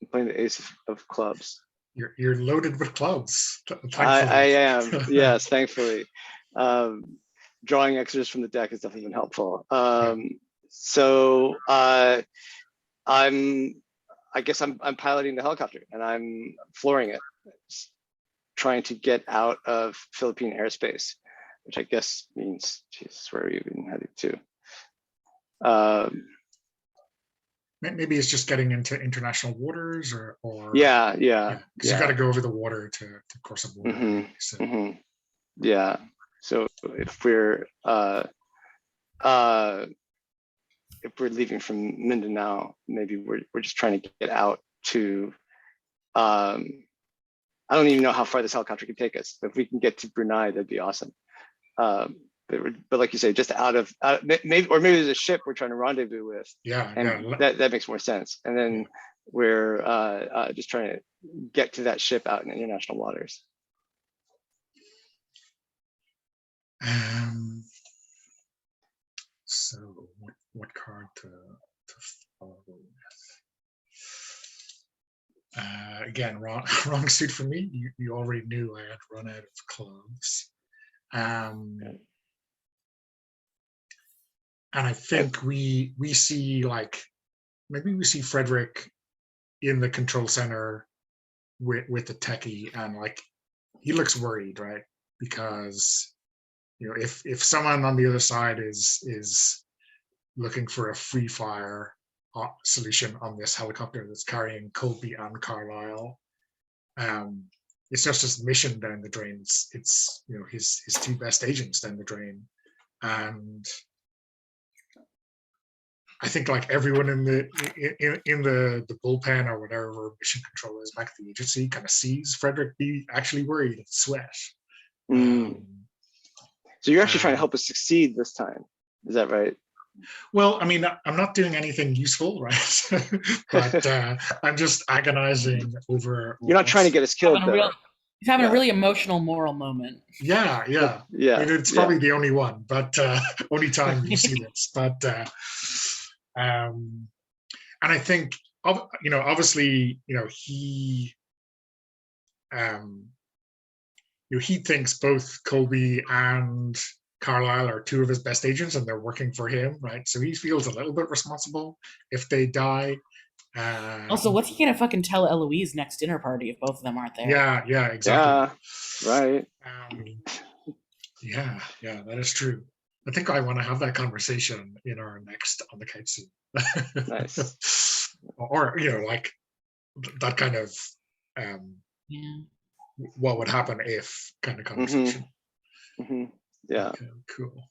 I'm playing the ace of clubs. You're loaded with clubs. I am, yes, thankfully. Drawing extras from the deck has definitely been helpful. So I guess I'm piloting the helicopter and I'm flooring it, trying to get out of Philippine airspace, which I guess means, Jesus, where are you even headed to? Maybe it's just getting into international waters, or Yeah, because you got to go over the water to cross a border. Yeah. So if we're leaving from Mindanao, maybe we're just trying to get out to. I don't even know how far this helicopter can take us. If we can get to Brunei, that'd be awesome. But like you say, just out of maybe there's a ship we're trying to rendezvous with. That makes more sense. And then we're just trying to get to that ship out in international waters. So what card to follow with? Again, wrong suit for me. You already knew I had run out of clubs. And I think we see, like, maybe we see Frederick in the control center with the techie, and like he looks worried, right? Because if someone on the other side is looking for a free fire solution on this helicopter that's carrying Colby and Carlisle, it's just his mission down the drain. It's his two best agents down the drain, and I think like everyone in the bullpen or whatever mission control is back at the agency kind of sees Frederick be actually worried and sweat. So you're actually trying to help us succeed this time, is that right? Well, I mean, I'm not doing anything useful, right? But I'm just agonizing over. You're not trying to get us killed, though. He's having a really emotional moral moment. Yeah. I mean, it's probably the only one, but only time you see this. But and I think, obviously, he he thinks both Colby and Carlisle are two of his best agents, and they're working for him, right? So he feels a little bit responsible if they die. Also, what's he gonna fucking tell Eloise next dinner party if both of them aren't there? Yeah, exactly. Yeah, right. Yeah, that is true. I think I want to have that conversation in our next On the Couch scene. Nice. Or like that kind of what would happen if kind of conversation. Yeah. Okay, cool.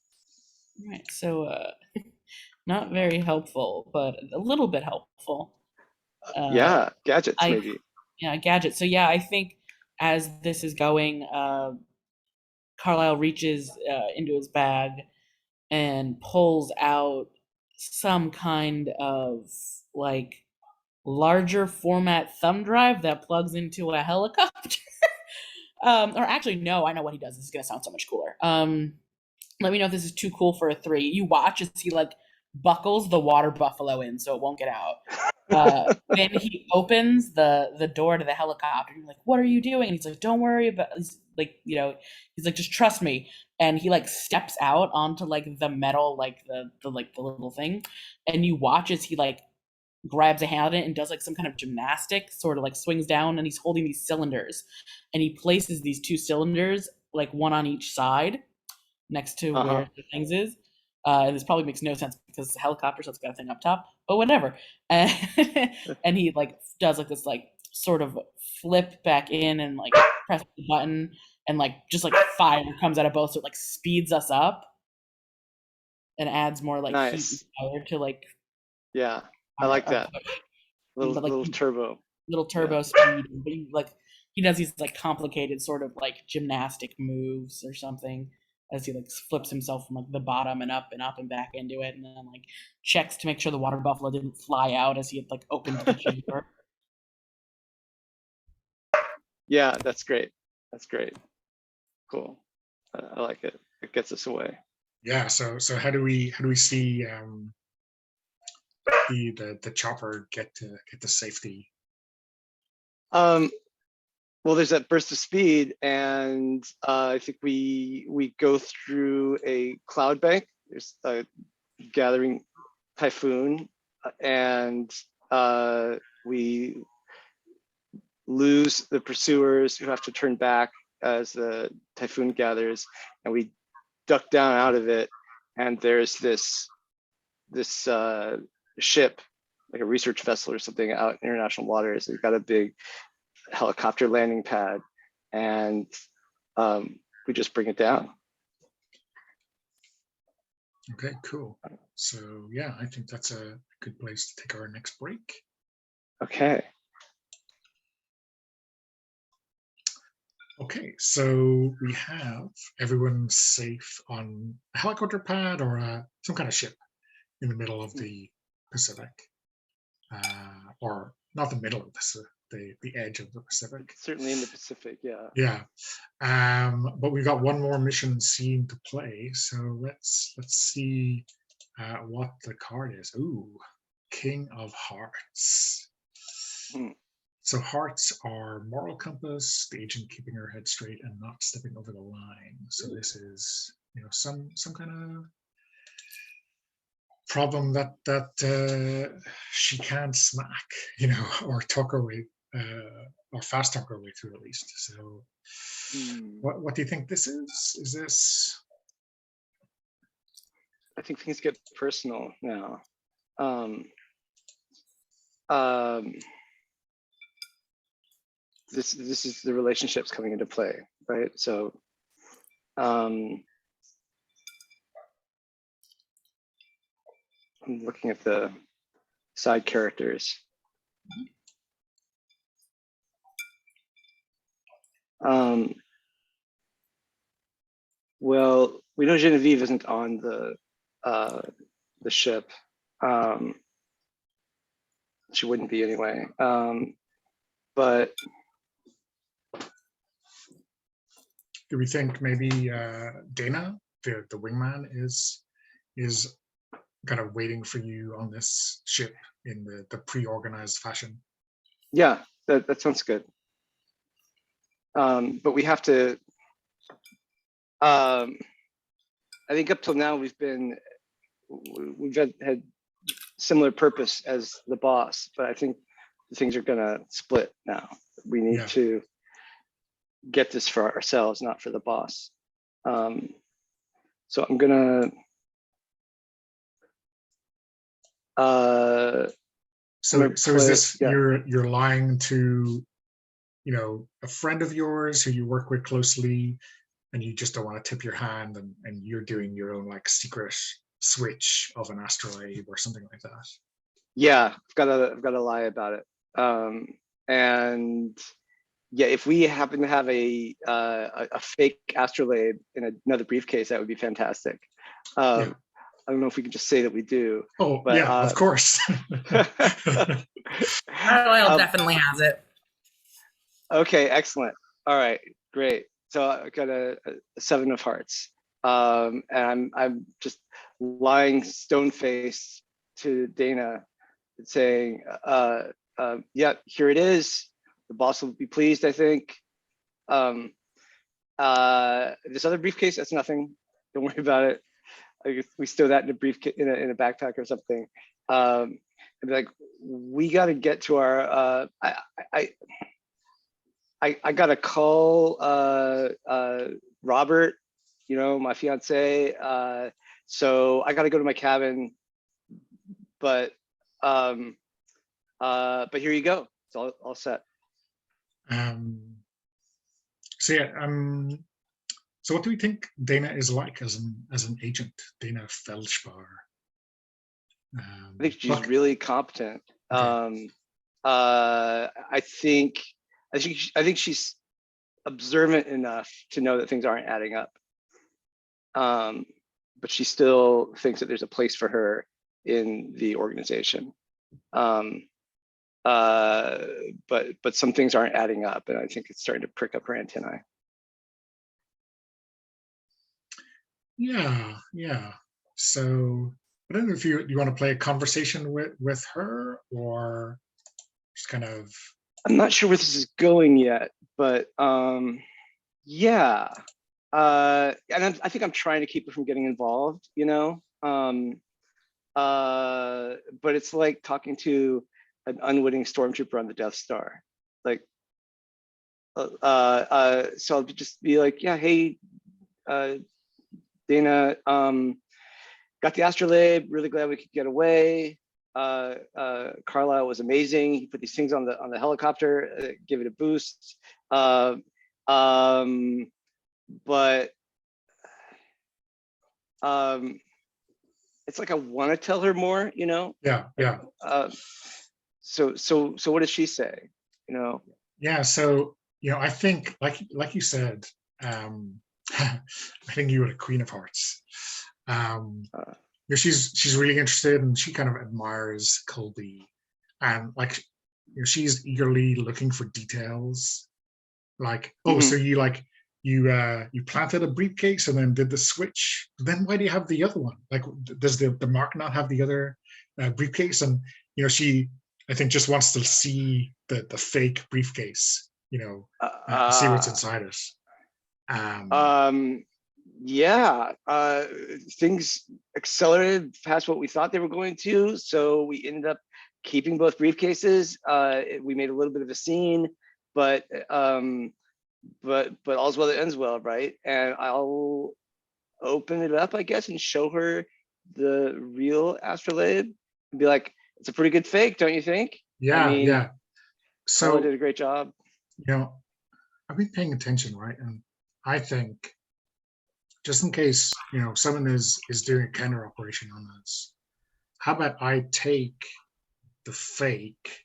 Right. So not very helpful, but a little bit helpful. Gadgets maybe. Yeah, gadgets. So yeah, I think as this is going, Carlisle reaches into his bag and pulls out some kind of like larger format thumb drive that plugs into a helicopter. Or actually, no, I know what he does. This is gonna sound so much cooler. Let me know if this is too cool for a 3. You watch as he like buckles the water buffalo in so it won't get out. Then he opens the door to the helicopter. You're like, what are you doing? And he's like, don't worry about. He's like, just trust me. And he like steps out onto like the metal, like the little thing, and you watch as he like grabs a hand on it and does like some kind of gymnastics, sort of like swings down, and he's holding these cylinders, and he places these 2 cylinders like one on each side next to where the things is. And this probably makes no sense because it's a helicopter, so it's got a thing up top, but whatever. And he like does like this like sort of flip back in and like press the button, and like just like fire comes out of both, so it like speeds us up and adds more like heat and fire to like. Yeah, I like that. Little turbo. Little turbo speed. But he does these like complicated sort of like gymnastic moves or something as he like flips himself from like the bottom and up and back into it, and then like checks to make sure the water buffalo didn't fly out as he had like opened the chamber. Yeah, that's great. Cool. I like it. It gets us away. Yeah. So how do we see the chopper get to safety? Well, there's that burst of speed, and I think we go through a cloud bank. There's a gathering typhoon, and we lose the pursuers who have to turn back as the typhoon gathers, and we duck down out of it, and there's this ship, like a research vessel or something, out in international waters. We've got a big helicopter landing pad, and we just bring it down. Okay, cool. So yeah, I think that's a good place to take our next break. Okay. Okay, so we have everyone safe on a helicopter pad or some kind of ship in the middle of the Pacific, or not the middle of the Pacific, the edge of the Pacific. Certainly in the Pacific, yeah. Yeah, but we've got one more mission scene to play, so let's see what the card is. Ooh, King of Hearts. So hearts are moral compass, the agent keeping her head straight and not stepping over the line. So this is, you know, some kind of problem that she can't smack, you know, or talk her way, or fast talk her way through at least. So what do you think this is? Is this? I think things get personal now. This is the relationships coming into play, right? So I'm looking at the side characters. Well, we know Genevieve isn't on the ship. She wouldn't be anyway. But Do we think maybe Dana, the wingman, is kind of waiting for you on this ship in the pre-organized fashion? yeah, that sounds good. But we have to. I think up till now we've had similar purpose as the boss, but I think things are gonna split now. We need to get this for ourselves, not for the boss. So I'm gonna so is this you're lying to, you know, a friend of yours who you work with closely, and you just don't want to tip your hand, and you're doing your own like secret switch of an astrolabe or something like that? Yeah, I've got to lie about it. And yeah, if we happen to have a fake astrolabe in another briefcase, that would be fantastic. I don't know if we can just say that we do. Oh, but, yeah, of course. Royal definitely has it. Okay, excellent. All right, great. So I got a 7 of hearts, and I'm just lying stone faced to Dana, saying, "Yeah, here it is. The boss will be pleased, I think. This other briefcase, that's nothing. Don't worry about it. We stow that in a briefcase, in a backpack or something." And be like, "We got to get to our. I got to call Robert, you know, my fiance. So I got to go to my cabin. But here you go. It's all set." So yeah, so what do we think Dana is like as an agent, Dana Feldspar? I think she's really competent. Okay. I think she's observant enough to know that things aren't adding up. But she still thinks that there's a place for her in the organization. But some things aren't adding up, and I think it's starting to prick up her antennae. Yeah. So I don't know if you want to play a conversation with her, or just kind of. I'm not sure where this is going yet, but yeah. And I think I'm trying to keep her from getting involved, you know. but it's like talking to an unwitting stormtrooper on the Death Star. Like, so I'll just be like, yeah, hey, Dana, got the Astrolabe, really glad we could get away. Carlisle was amazing. He put these things on the helicopter, give it a boost. But it's like I want to tell her more, you know. Yeah. So what does she say? You know. Yeah. So I think, like you said, I think you were the Queen of Hearts. She's really interested, and she kind of admires Colby, and like she's eagerly looking for details. Like, oh, so you planted a briefcase and then did the switch. Then why do you have the other one? Like, does the mark not have the other briefcase? And she, I think, just wants to see the fake briefcase. See what's inside it. Yeah, things accelerated past what we thought they were going to, so we ended up keeping both briefcases. We made a little bit of a scene, but all's well that ends well, right? And I'll open it up, I guess, and show her the real Astrolabe and be like, it's a pretty good fake, don't you think? Yeah, yeah. So Carla did a great job. I've been paying attention, right? And I think, just in case someone is doing a counter operation on us, how about I take the fake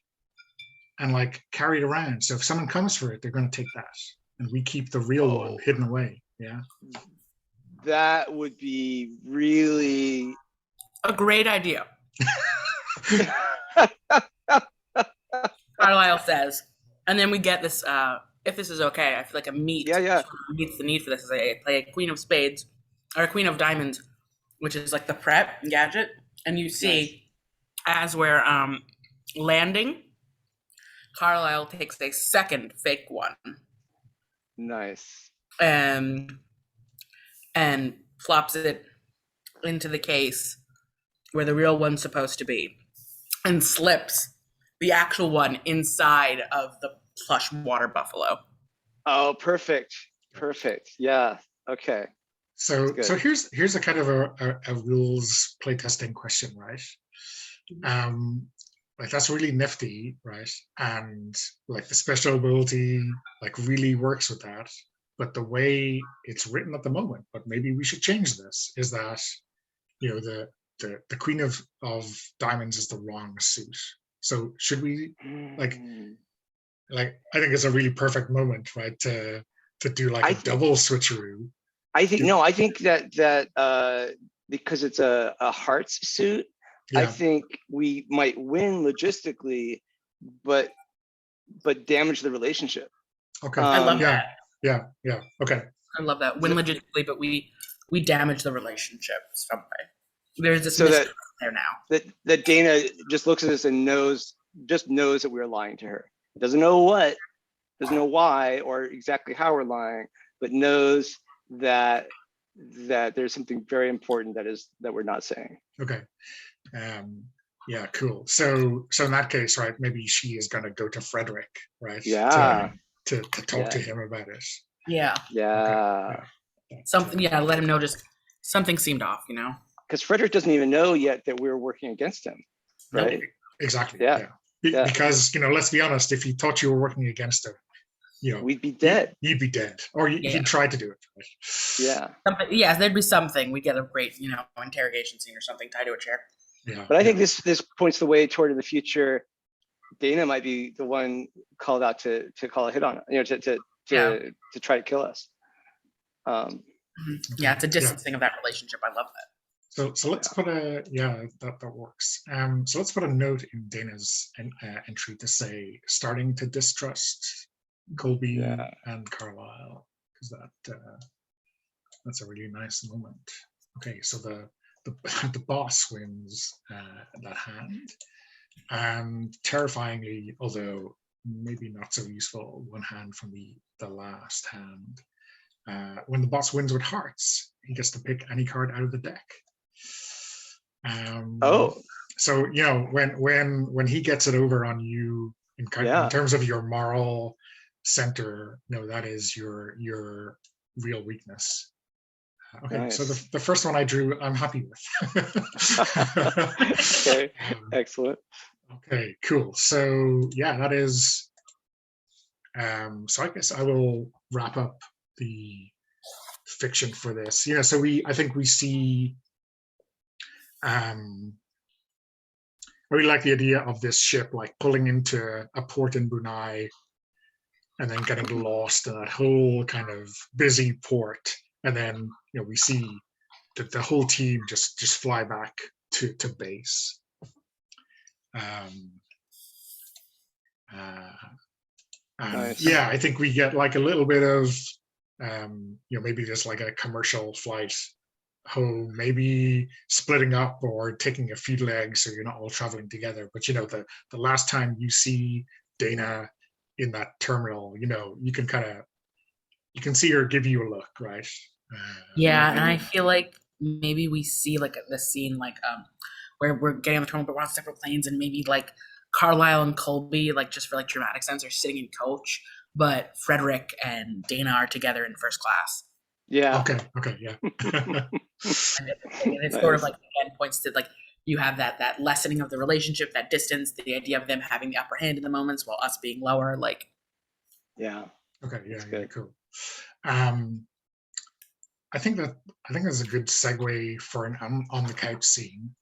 and like carry it around, so if someone comes for it, they're going to take that, and we keep the real one hidden away. Yeah, that would be really a great idea. Carlisle says, and then we get this, if this is okay, I feel like meets the need for this. As I play a Queen of Spades or a Queen of Diamonds, which is like the prep gadget, and you see as we're landing, Carlisle takes a second fake one. Nice. And flops it into the case where the real one's supposed to be, and slips the actual one inside of the plush water buffalo. Oh, perfect. Yeah. Okay. So here's a kind of a rules playtesting question, right? Like, that's really nifty, right? And like the special ability like really works with that. But the way it's written at the moment, but maybe we should change this, is that the Queen of Diamonds is the wrong suit. So should we like I think it's a really perfect moment, right, to do like a double switcheroo. I think that because it's a hearts suit, I think we might win logistically, but damage the relationship. Okay. I love that. Yeah. Okay. I love that. Win logistically, but we damage the relationship some way. There's this there now. That Dana just looks at us and knows that we're lying to her. Doesn't know what, doesn't know why or exactly how we're lying, but knows that there's something very important that we're not saying. Okay. Yeah, cool. So in that case, right, maybe she is gonna go to Frederick, right? Yeah. To talk to him about it. Yeah. Yeah. Okay. Something. Yeah. Let him know. Just something seemed off. Because Frederick doesn't even know yet that we're working against him, right? Nope. Exactly. Yeah. Because let's be honest, if he thought you were working against him, we'd be dead. You'd be dead, or he'd try to do it. Right? Yeah. Yeah, there'd be something. We get a great, interrogation scene or something tied to a chair. Yeah. But I think this points the way toward in the future. Dana might be the one called out to call a hit on, to try to kill us. Yeah, it's a distancing of that relationship. I love that. So let's put that works. So let's put a note in Dana's entry to say starting to distrust Colby and Carlisle, because that's a really nice moment. Okay, so the boss wins that hand, and terrifyingly, although maybe not so useful, one hand from the last hand. When the boss wins with hearts, he gets to pick any card out of the deck. Oh, So when he gets it over on you in yeah. terms of your moral center, that is your real weakness. Okay, so Nice. the first one I drew, I'm happy with. Okay, excellent. Okay, cool. So yeah, that is. So I guess I will wrap up the fiction for this. So I think we see. I really like the idea of this ship like pulling into a port in Brunei and then getting lost in that whole kind of busy port, and then we see the whole team just fly back to base. Nice. Yeah, I think we get like a little bit of maybe just like a commercial flight home, maybe splitting up or taking a few legs so you're not all traveling together. But the last time you see Dana in that terminal, you can see her give you a look, right? Yeah, and I feel like maybe we see like the scene like where we're getting on the terminal but we're on separate planes, and maybe like Carlisle and Colby, like just for like dramatic sense, are sitting in coach, but Frederick and Dana are together in first class. Yeah. Okay, yeah. And it's sort of like again points to like you have that lessening of the relationship, that distance, the idea of them having the upper hand in the moments while us being lower. Like, yeah. Okay, yeah, cool. I think that's a good segue for an on the couch scene.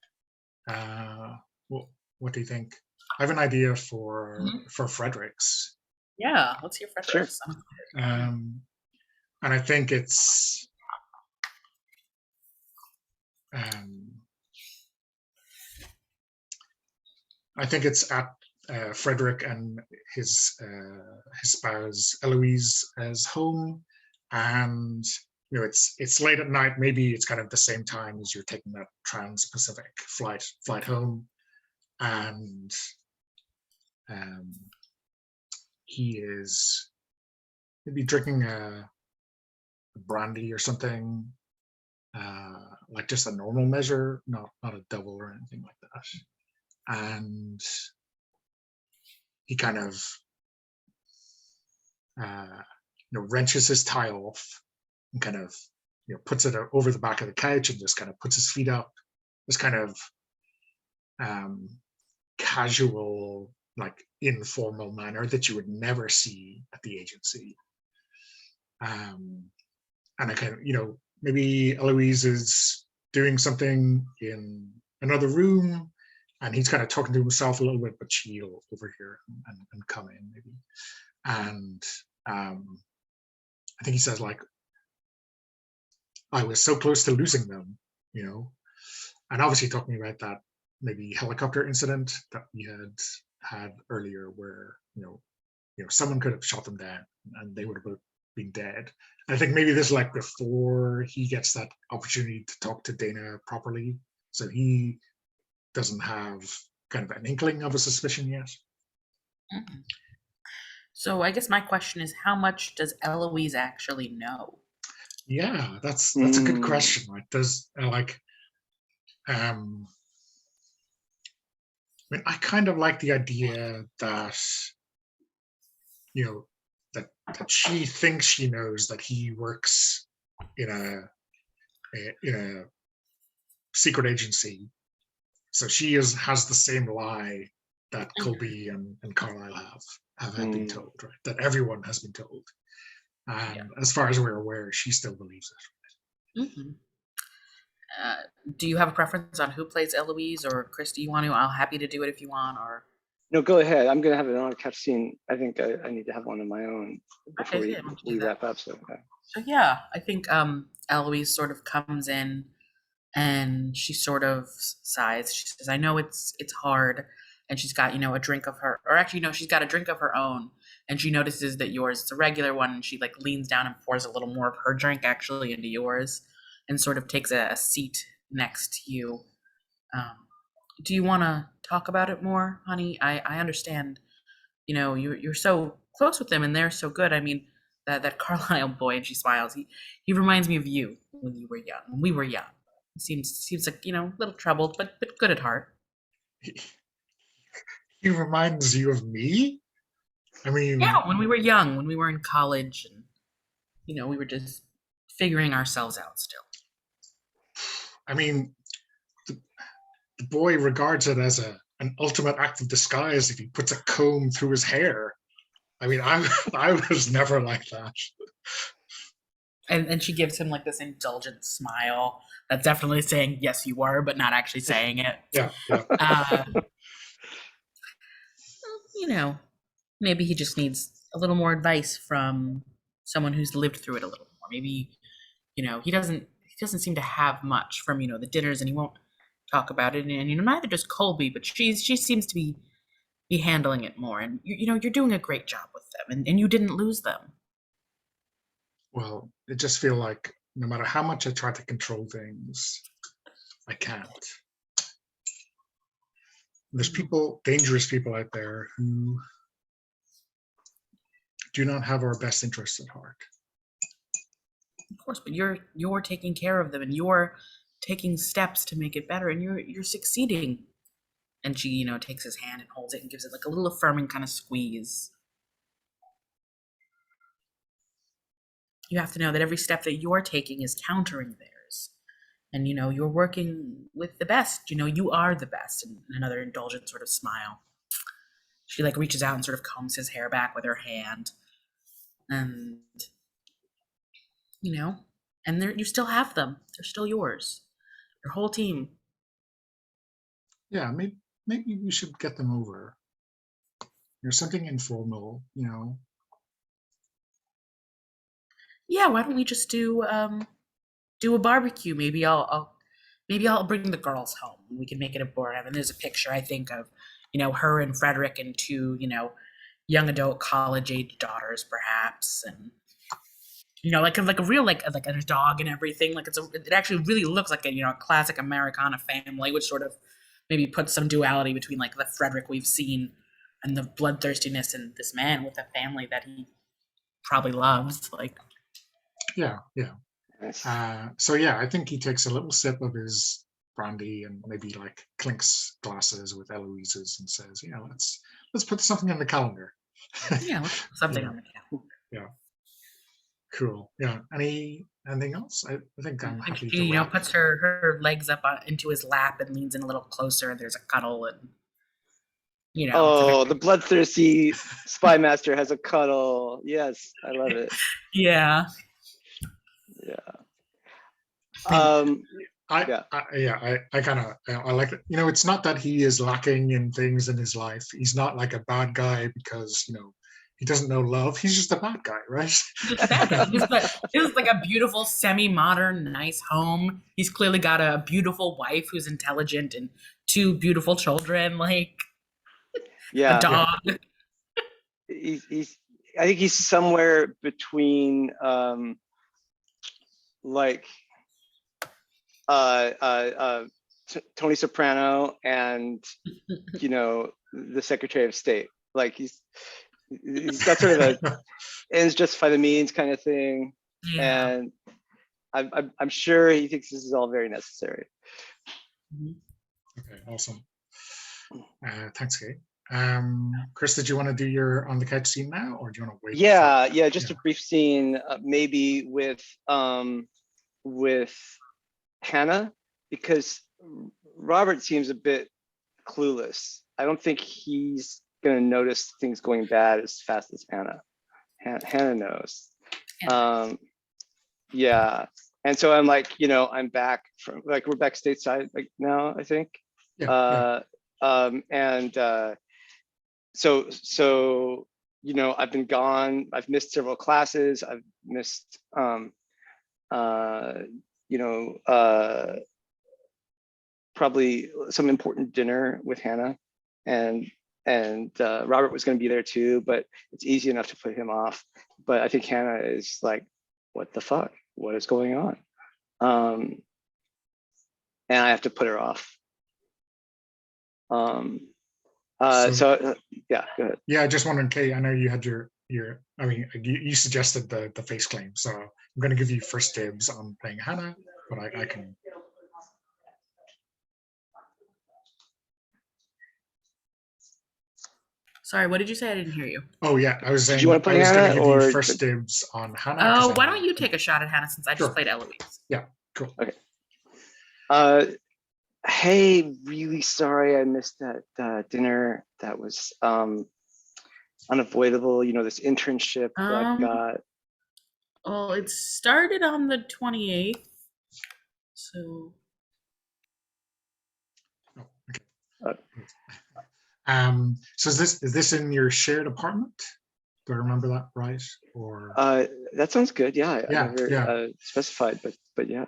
What do you think? I have an idea for Frederick's. Yeah, let's hear Frederick's. Sure. And I think it's at Frederick and his spouse Eloise's home, and it's late at night. Maybe it's kind of the same time as you're taking that trans-Pacific flight home, and he is maybe drinking a brandy or something, like just a normal measure, not a double or anything like that. And he kind of wrenches his tie off and kind of puts it over the back of the couch and just kind of puts his feet up. This kind of casual, like informal manner that you would never see at the agency. And I kind of, maybe Eloise is doing something in another room and he's kind of talking to himself a little bit, but she'll overhear and come in maybe. And I think he says like, I was so close to losing them, and obviously talking about that maybe helicopter incident that we had earlier where, someone could have shot them down and they would have both been dead. And I think maybe this is like before he gets that opportunity to talk to Dana properly. So he doesn't have kind of an inkling of a suspicion yet. Mm-hmm. So I guess my question is, how much does Eloise actually know? Yeah, that's a good question. Like, does I mean, I kind of like the idea that that she thinks she knows that he works in a secret agency. So she has the same lie that Colby and Carlisle have been told, right? That everyone has been told. And as far as we're aware, she still believes it. Mm-hmm. Do you have a preference on who plays Eloise, or Chris, do you want to? I'm happy to do it if you want, or... No, go ahead. I'm going to have an on-couch scene. I think I need to have one of my own before we wrap up. So yeah, I think Eloise sort of comes in and she sort of sighs. She says, I know it's hard. And she's got, a drink of her, or actually, no, she's got a drink of her own. And she notices that yours is a regular one. And she like leans down and pours a little more of her drink actually into yours and sort of takes a seat next to you. Do you want to talk about it more, honey? I understand, you're so close with them and they're so good. I mean, that Carlisle boy, and she smiles, he reminds me of you when we were young. Seems like, a little troubled, but good at heart. He reminds you of me. I mean, Yeah, when we were young, when we were in college, and we were just figuring ourselves out still. I mean, the boy regards it as an ultimate act of disguise if he puts a comb through his hair. I mean, I was never like that. And she gives him like this indulgent smile that's definitely saying yes you were, but not actually saying it. Yeah, yeah. Maybe he just needs a little more advice from someone who's lived through it a little more. Maybe he doesn't seem to have much from the dinners, and he won't talk about it. And neither does Colby, but she seems to be handling it more. And you're doing a great job with them, and you didn't lose them. Well, it just feel like no matter how much I try to control things, I can't. There's dangerous people out there who do not have our best interests at heart. Of course, but you're taking care of them, and you're taking steps to make it better, and you're succeeding. And she, takes his hand and holds it and gives it like a little affirming kind of squeeze. You have to know that every step that you're taking is countering theirs. And, you're working with the best. You are the best. And another indulgent sort of smile. She like reaches out and sort of combs his hair back with her hand. And, and you still have them. They're still yours. Your whole team. Yeah, maybe we should get them over. Something informal, Yeah, why don't we just do a barbecue? Maybe I'll bring the girls home. We can make it a board. I mean, there's a picture I think of, her and Frederick and two, young adult college age daughters, perhaps, and like a real like a dog and everything. Like it actually really looks like a classic Americana family, which sort of maybe puts some duality between like the Frederick we've seen and the bloodthirstiness in this man with a family that he probably loves. Like, yeah. So yeah, I think he takes a little sip of his brandy and maybe like clinks glasses with Eloise's and says, let's put something in the calendar. Yeah, let's put something on the calendar. Yeah. Cool. Yeah. Anything else? I think I'm happy to She, wrap. puts her legs up into his lap and leans in a little closer, and there's a cuddle, and Oh, the bloodthirsty spy master has a cuddle. Yes, I love it. Yeah. I like it. It's not that he is lacking in things in his life. He's not like a bad guy because he doesn't know love. He's just a bad guy, right? Just a bad guy. This is like a beautiful, semi-modern, nice home. He's clearly got a beautiful wife who's intelligent and two beautiful children. Like, a dog. Yeah. I think he's somewhere between Tony Soprano and the Secretary of State. Like he's got sort of a ends justify the means kind of thing. Yeah. And I'm sure he thinks this is all very necessary. Okay, awesome. Thanks, Kate. Chris, did you want to do your on the couch scene now, or do you want to wait? Yeah, just a brief scene, maybe with Hannah, because Robert seems a bit clueless. I don't think he's going to notice things going bad as fast as Hannah. Hannah knows. Yeah, and so I'm like, I'm back from we're back stateside like now, I think. So I've been gone. I've missed several classes. I've missed probably some important dinner with Hannah, and Robert was going to be there too, but it's easy enough to put him off. But I think Hannah is like, what the fuck? What is going on? And I have to put her off. So yeah, go ahead. Yeah, just wondering, Kate, I know you had your I mean, you suggested the face claim, so I'm going to give you first dibs on playing Hannah, but I can Sorry, what did you say? I didn't hear you. Oh yeah, I was Did saying you want to I play was going to Hannah give you or? first dibs on Hannah. 'cause Oh, I why know- don't you take a shot at Hannah since I just Sure. played Eloise? Yeah, cool. Okay. Hey, really sorry I missed that dinner. That was unavoidable. You know, this internship that I've got. Well, it started on the 28th, so Oh, okay. Uh, So is this in your shared apartment? Do I remember that right? Or That sounds good. Yeah, I Yeah, never yeah. specified, but yeah.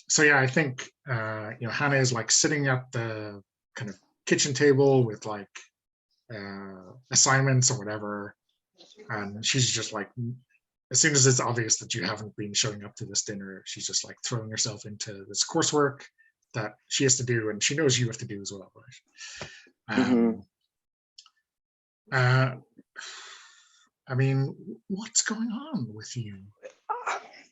So yeah, I think Hannah is like sitting at the kind of kitchen table with like assignments or whatever, and she's just like, as soon as it's obvious that you haven't been showing up to this dinner, she's just like throwing herself into this coursework that she has to do, and she knows you have to do as well, right? I mean, what's going on with you?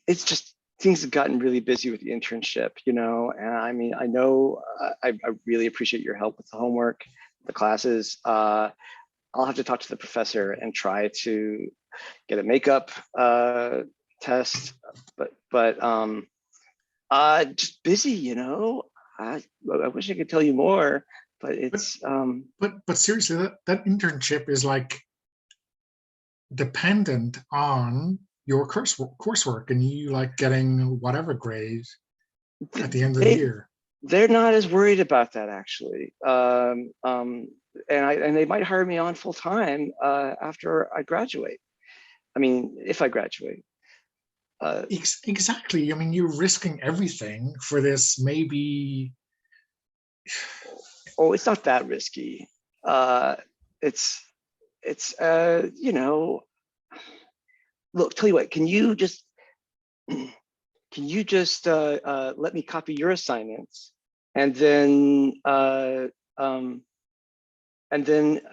It's just things have gotten really busy with the internship, you know. And I mean, I know I really appreciate your help with the homework, the classes. I'll have to talk to the professor and try to get a makeup test, but just busy, you know. I wish I could tell you more, but it's But seriously, that internship is like dependent on your coursework and you like getting whatever grade at the end of the year. They're not as worried about that actually. And they might hire me on full time after I graduate. I mean, if I graduate. Exactly. I mean, you're risking everything for this. Maybe. Oh, it's not that risky. It's you know. Look, tell you what. Can you just let me copy your assignments, and then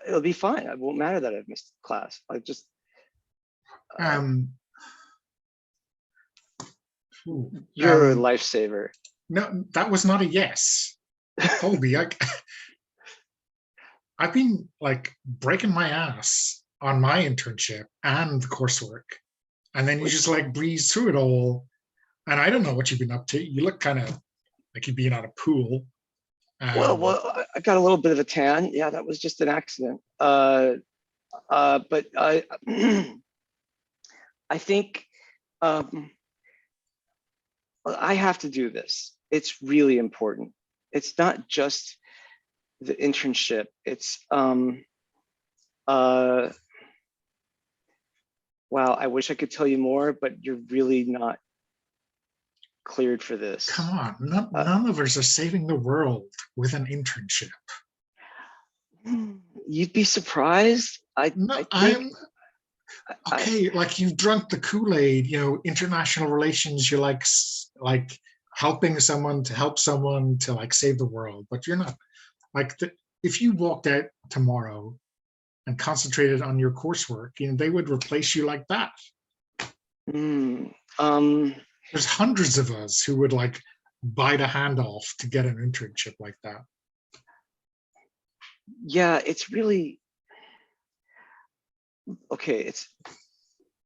it'll be fine. It won't matter that I've missed class. I just you're a lifesaver. No, that was not a yes. Colby, I've been like breaking my ass on my internship and the coursework, and then you just like breeze through it all. And I don't know what you've been up to. You look kind of like you've been at a pool. Well, I got a little bit of a tan. Yeah, that was just an accident. But I, I think I have to do this. It's really important. It's not just the internship. It's wow, I wish I could tell you more, but you're really not cleared for this. Come on, none of us are saving the world with an internship. You'd be surprised. Okay, like you've drunk the Kool-Aid, you know, international relations, you're like helping someone to help someone to like save the world, but you're not like if you walked out tomorrow and concentrated on your coursework, you know, they would replace you like that. There's hundreds of us who would like bite a hand off to get an internship like that. Yeah, it's really okay.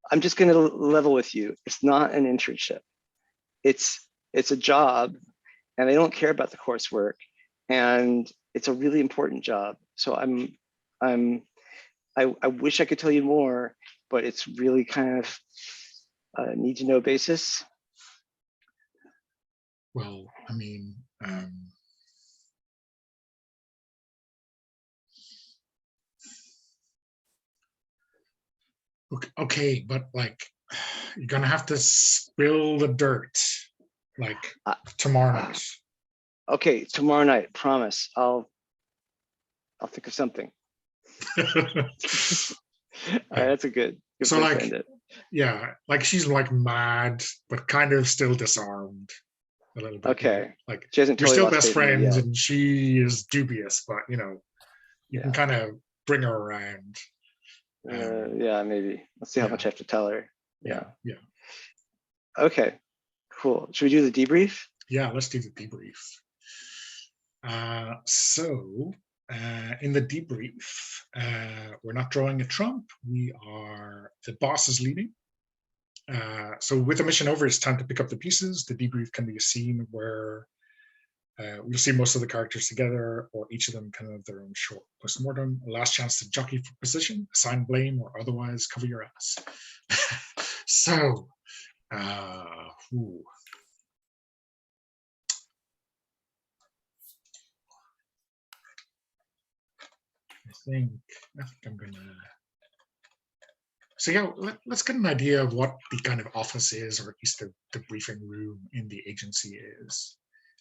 I'm just going to level with you. It's not an internship. It's a job, and they don't care about the coursework, and it's a really important job. So I wish I could tell you more, but it's really kind of a need to know basis. Well, I mean, okay, but like you're gonna have to spill the dirt like tomorrow night. Okay, tomorrow night, promise. I'll think of something. That's a good so way like to end it. Yeah, like she's like mad but kind of still disarmed a little bit. Okay, you know? Like she hasn't you're totally still lost best faith in me friends yet. and she is dubious, but you know you Yeah. can kind of bring her around. Yeah, maybe. Let's see how much I have to tell her. Yeah. Okay, cool. Should we do the debrief? Yeah, let's do the debrief. So in the debrief, we're not drawing a trump. The boss is leading. So with the mission over, it's time to pick up the pieces. The debrief can be a scene where we'll see most of the characters together, or each of them kind of have their own short postmortem. A last chance to jockey for position, assign blame, or otherwise cover your ass. So, ooh. I think I'm gonna. So yeah, let's get an idea of what the kind of office is, or at least the briefing room in the agency is.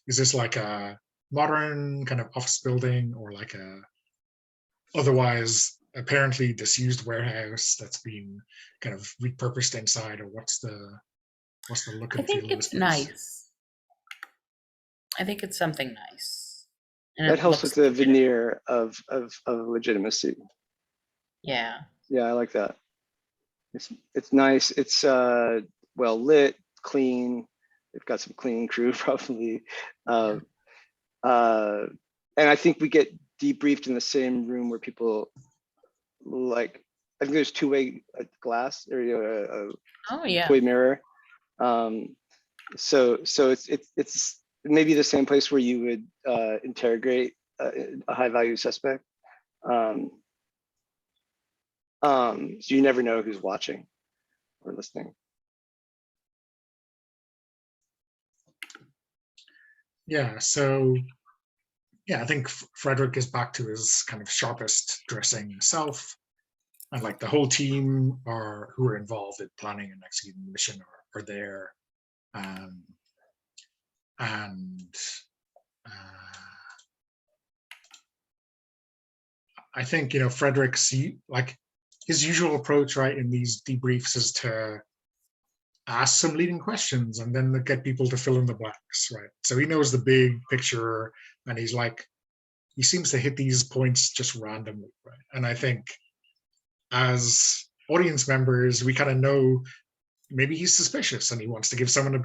Is this like a modern kind of office building, or like a otherwise apparently disused warehouse that's been kind of repurposed inside, or what's the look I and feel think of this it's place? nice. I think it's something nice. And That it helps with looks the veneer of legitimacy. Yeah. Yeah, I like that. It's nice. It's well lit, clean. They've got some cleaning crew probably. And I think we get debriefed in the same room where people like, I think there's two-way glass or Oh yeah. two-way mirror. So it's maybe the same place where you would interrogate a high-value suspect. So you never know who's watching or listening. Yeah, so yeah, I think Frederick is back to his kind of sharpest dressing self, and like the whole team who are involved in planning and executing the mission are there, and I think Frederick's like his usual approach, right, in these debriefs is to ask some leading questions and then get people to fill in the blanks, right? So he knows the big picture, and he seems to hit these points just randomly, right? And I think as audience members, we kind of know maybe he's suspicious and he wants to give someone a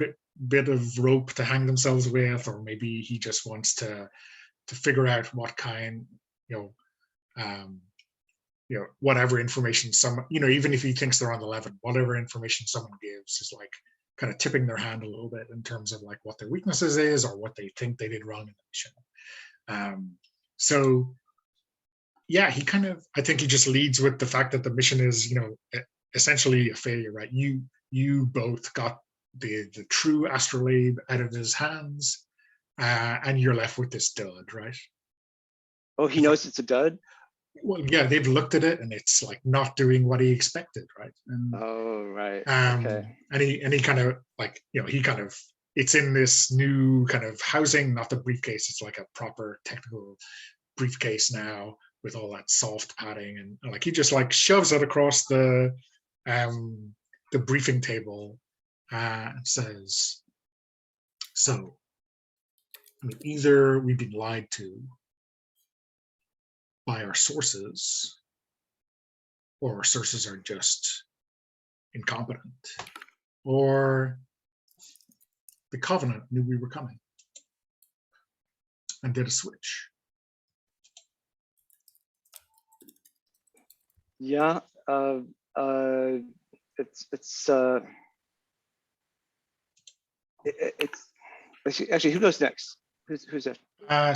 bit of rope to hang themselves with, or maybe he just wants to figure out what kind, whatever information even if he thinks they're on the level, whatever information someone gives is like kind of tipping their hand a little bit in terms of like what their weaknesses is or what they think they did wrong in the mission. So yeah, I think he just leads with the fact that the mission is, essentially a failure, right? You both got the true astrolabe out of his hands, and you're left with this dud, right? Oh, he knows it's a dud? Well, yeah, they've looked at it and it's like not doing what he expected, right? And, oh, right. Okay. And he kind of like, it's in this new kind of housing, not the briefcase. It's like a proper technical briefcase now with all that soft padding, and like he just like shoves it across the briefing table and says, "So, I mean, either we've been lied to by our sources, or our sources are just incompetent, or the Covenant knew we were coming and did a switch." Yeah, it's actually, who goes next? Who's that?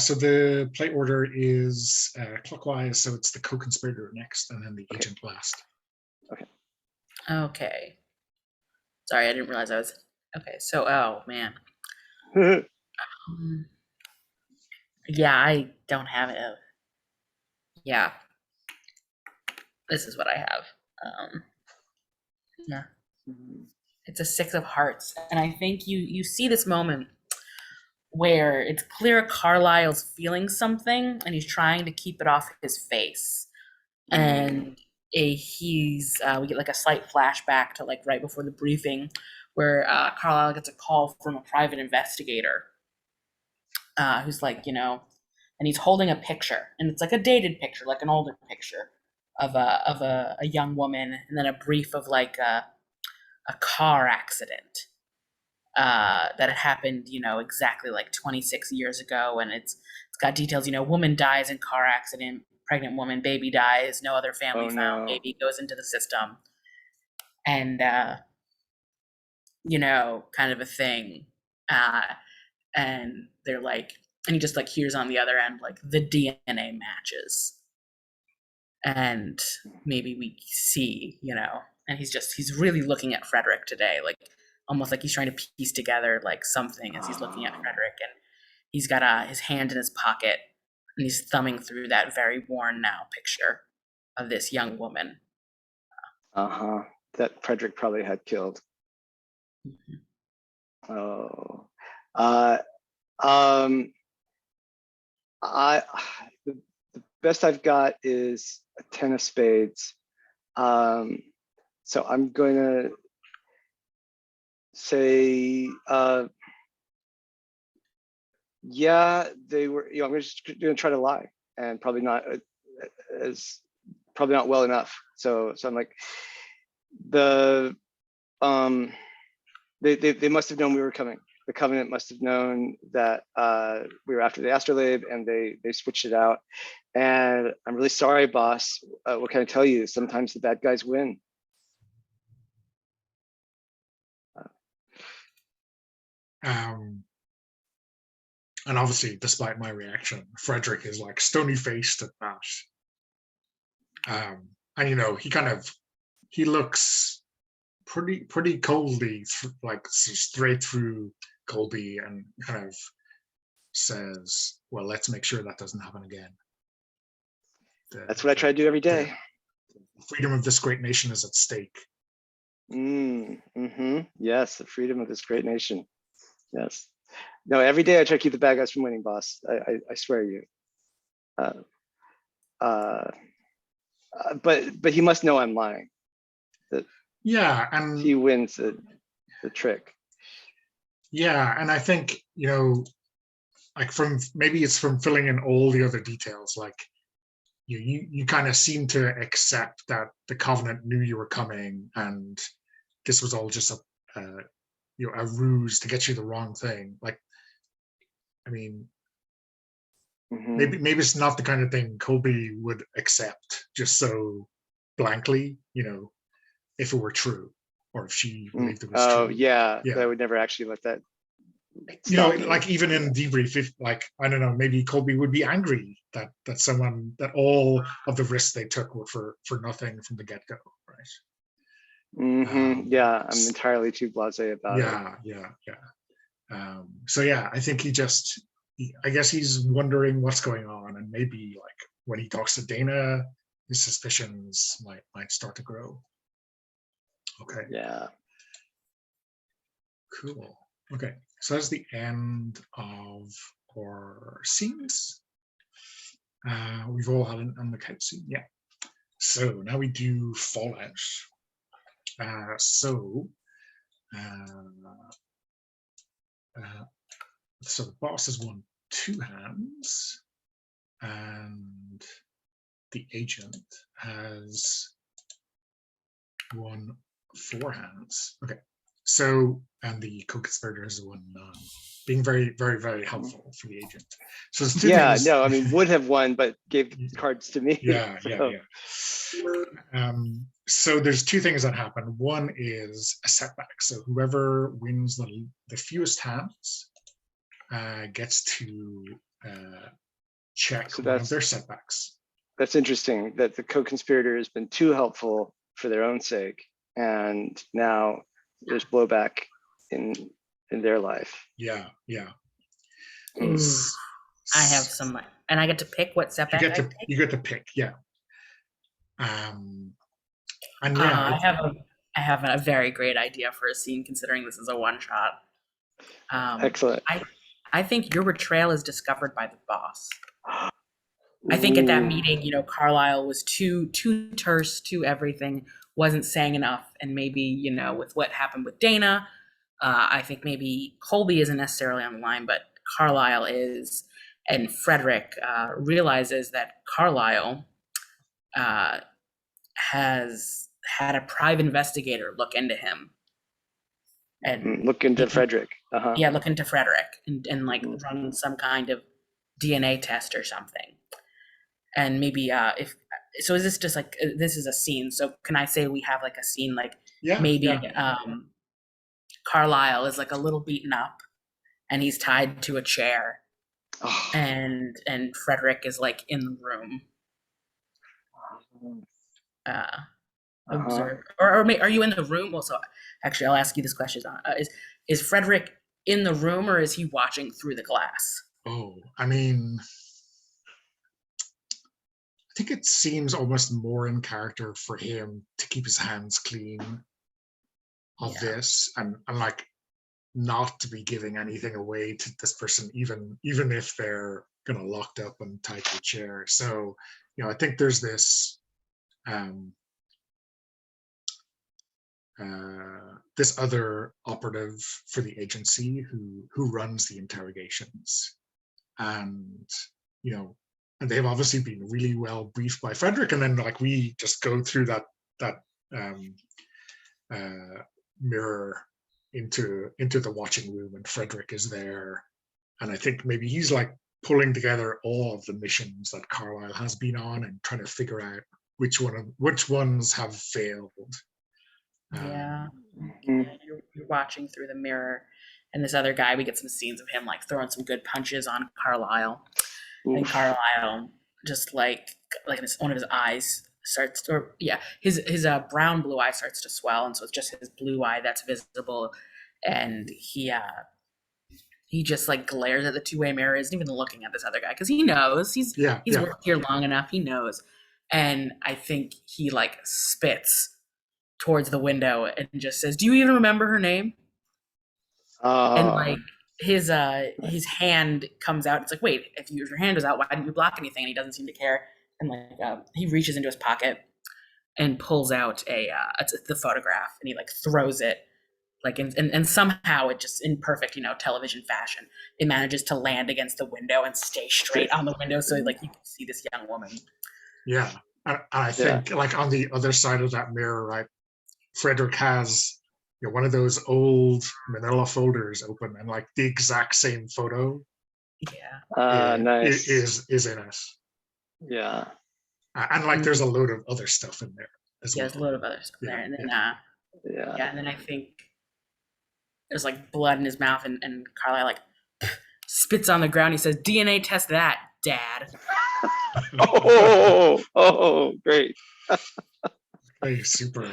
So the play order is clockwise, so it's the co-conspirator next, and then the agent last. Okay. Sorry, I didn't realize I was. Okay, so oh man. Yeah, I don't have it. Yeah, this is what I have. Yeah, it's a 6 of hearts, and I think you see this moment where it's clear Carlisle's feeling something, and he's trying to keep it off his face, and he's we get like a slight flashback to like right before the briefing, where Carlisle gets a call from a private investigator, who's like, and he's holding a picture, and it's like a dated picture, like an older picture of a young woman, and then a brief of like a car accident. that it happened, exactly like 26 years ago, and it's got details. Woman dies in car accident, pregnant woman, baby dies, no other family Oh found, no. baby goes into the system, and kind of a thing. Uh, and they're like, and he just like hears on the other end like the DNA matches, and maybe we see, and he's really looking at Frederick today, like almost like he's trying to piece together like something as he's looking at Frederick, and he's got his hand in his pocket, and he's thumbing through that very worn now picture of this young woman. That Frederick probably had killed. Mm-hmm. Oh. The best I've got is a 10 of spades. So I'm going to say, yeah, they were. I'm just going to try to lie, and probably not well enough. So I'm like, they must have known we were coming. The Covenant must have known that we were after the Astrolabe, and they switched it out. And I'm really sorry, boss. What can I tell you? Sometimes the bad guys win. And obviously, despite my reaction, Frederick is like stony faced at that. And he looks pretty coldly, like straight through Colby, and kind of says, "Well, let's make sure that doesn't happen again." That's what I try to do every day. The freedom of this great nation is at stake. Yes, the freedom of this great nation. Yes. No, every day I try to keep the bad guys from winning, boss. I swear to you. But he must know I'm lying. Yeah, and he wins the trick. Yeah, and I think like maybe it's from filling in all the other details. Like you kind of seem to accept that the Covenant knew you were coming, and this was all just a ruse to get you the wrong thing. Like, I mean, maybe it's not the kind of thing Colby would accept just so blankly, if it were true, or if she believed it was true. Oh yeah, I would never actually let that. Like even in Debrief, if like I don't know, maybe Colby would be angry that all of the risks they took were for nothing from the get-go, right? Yeah, I'm entirely too blasé about it. Yeah. So yeah, I think I guess he's wondering what's going on, and maybe like when he talks to Dana, his suspicions might start to grow. Okay. Yeah. Cool. Okay. So that's the end of our scenes. We've all had an unlocked scene, yeah. So now we do Fallout. So the boss has won 2 hands, and the agent has won 4 hands. Okay. So, and the co-conspirator has won none, being very, very, very helpful for the agent. So there's 2 things. No, I mean, would have won, but gave cards to me. Yeah. So there's 2 things that happen. One is a setback. So whoever wins the fewest hands gets to check one of their setbacks. That's interesting that the co-conspirator has been too helpful for their own sake, and now there's blowback in their life. Yeah. I have some, and I get to pick what setback you get to pick, yeah. And I have a very great idea for a scene, considering this is a one-shot. Excellent. I think your betrayal is discovered by the boss. I think at that meeting, Carlisle was too terse, too everything, wasn't saying enough, and maybe with what happened with Dana, I think maybe Colby isn't necessarily on the line, but Carlisle is, and Frederick realizes that Carlisle has had a private investigator look into him, and Look into he- Frederick. yeah, look into Frederick and like run some kind of DNA test or something. And maybe if so, is this just like this is a scene? So can I say we have like a scene like Yeah, maybe yeah. Carlisle is like a little beaten up and he's tied to a chair, Oh. and Frederick is like in the room. Observe, or are you in the room? Well, so actually, I'll ask you this question: is Frederick in the room, or is he watching through the glass? Oh, I mean, I think it seems almost more in character for him to keep his hands clean of this, and like not to be giving anything away to this person, even if they're gonna locked up and tied to a chair. So, I think there's this this other operative for the agency who runs the interrogations, and and they've obviously been really well briefed by Frederick, and then like we just go through that mirror into the watching room, and Frederick is there, and I think maybe he's like pulling together all of the missions that Carlisle has been on and trying to figure out which ones have failed. Yeah, you're watching through the mirror, and this other guy, we get some scenes of him like throwing some good punches on Carlisle, and Carlisle just like one of his eyes starts, or yeah, his brown blue eye starts to swell, and so it's just his blue eye that's visible, and he just like glares at the two-way mirror, isn't even looking at this other guy because he knows he's worked here long enough, he knows, and I think he like spits towards the window and just says, "Do you even remember her name?" And like his hand comes out. It's like, wait, if your hand was out, why didn't you block anything? And he doesn't seem to care. And like he reaches into his pocket and pulls out the photograph, and he like throws it like and somehow it just in perfect television fashion, it manages to land against the window and stay straight on the window, so like you can see this young woman. Yeah, I think like on the other side of that mirror, right, Frederick has one of those old manila folders open, and like the exact same photo nice. is in it. Yeah. And like there's a load of other stuff in there as well. There's a load of other stuff there. And then and then I think there's like blood in his mouth, and Carlisle like spits on the ground. He says, "DNA test that, Dad." Oh, great. Hey, super.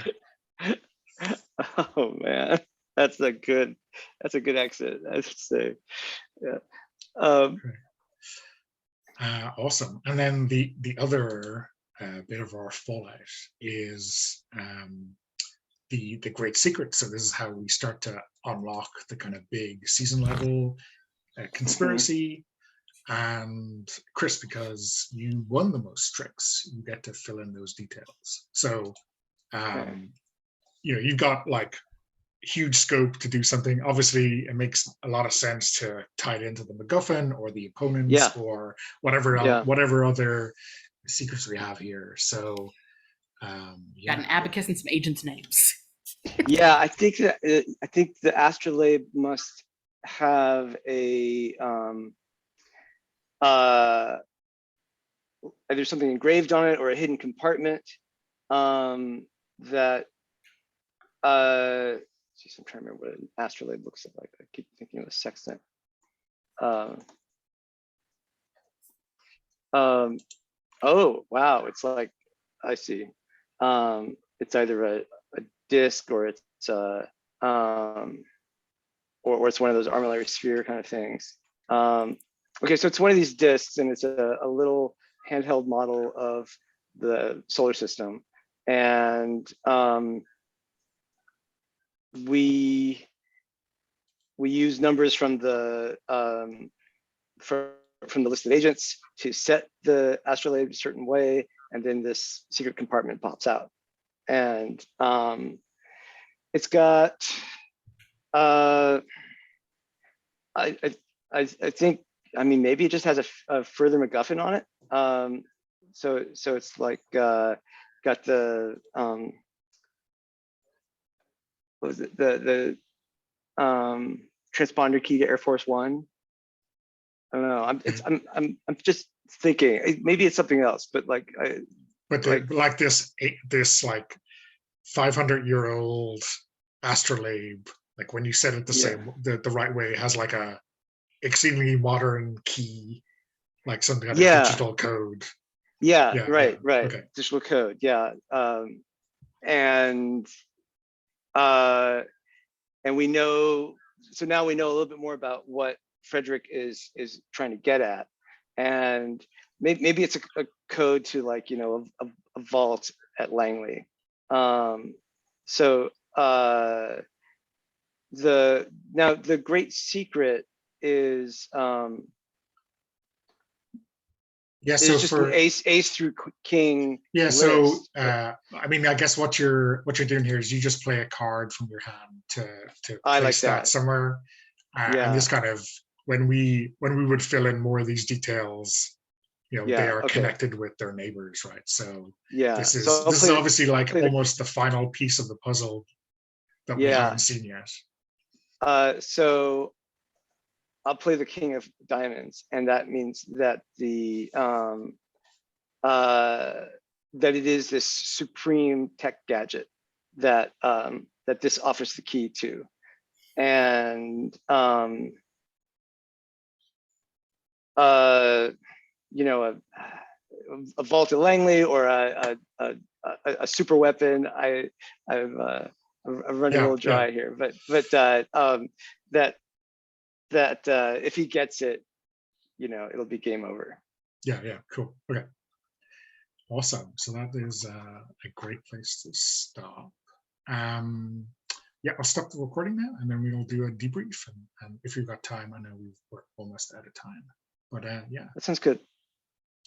Oh man, that's a good exit, I should say. Yeah. Awesome. And then the other bit of our fallout is the great secret. So this is how we start to unlock the kind of big season level conspiracy. And Chris, because you won the most tricks, you get to fill in those details. So you've got like huge scope to do something. Obviously, it makes a lot of sense to tie it into the MacGuffin or the opponents or whatever other secrets we have here. So got an abacus and some agents' names. Yeah, I think the Astrolabe must have a either something engraved on it or a hidden compartment that geez, I'm trying to remember what an astrolabe looks like. I keep thinking of a sextant. Oh wow, it's like, I see. It's either a disc or it's or it's one of those armillary sphere kind of things. Okay, so it's one of these discs, and it's a little handheld model of the solar system, and we use numbers from the from the list of agents to set the astrolabe a certain way, and then this secret compartment pops out, and it's got I think, I mean, maybe it just has a further MacGuffin on it. So it's like got the what was it, transponder key to Air Force One. I don't know. I'm just thinking maybe it's something else, but like like this like 500-year-old astrolabe, like when you set it the right way, it has like a exceedingly modern key, like some kind of digital code. Right. Okay. Digital code. And we know, so now we know a little bit more about what Frederick is trying to get at, and maybe it's a code to, like, you know, a vault at Langley. So the great secret is so just for ace through king. So I mean, I guess what you're doing here is you just play a card from your hand to place that somewhere, and this kind of, when we would fill in more of these details, you know, they are connected with their neighbors, right? So this is obviously like almost the final piece of the puzzle that we haven't seen yet. So I'll play the king of diamonds, and that means that that it is this supreme tech gadget that that this offers the key to, and you know, a vault at Langley, or a super weapon. I'm running a little dry here, but that if he gets it, you know, it'll be game over. Cool. Okay, awesome. So that is a great place to stop. I'll stop the recording now, and then we'll do a debrief, and if you've got time, I know we're almost out of time, but that sounds good.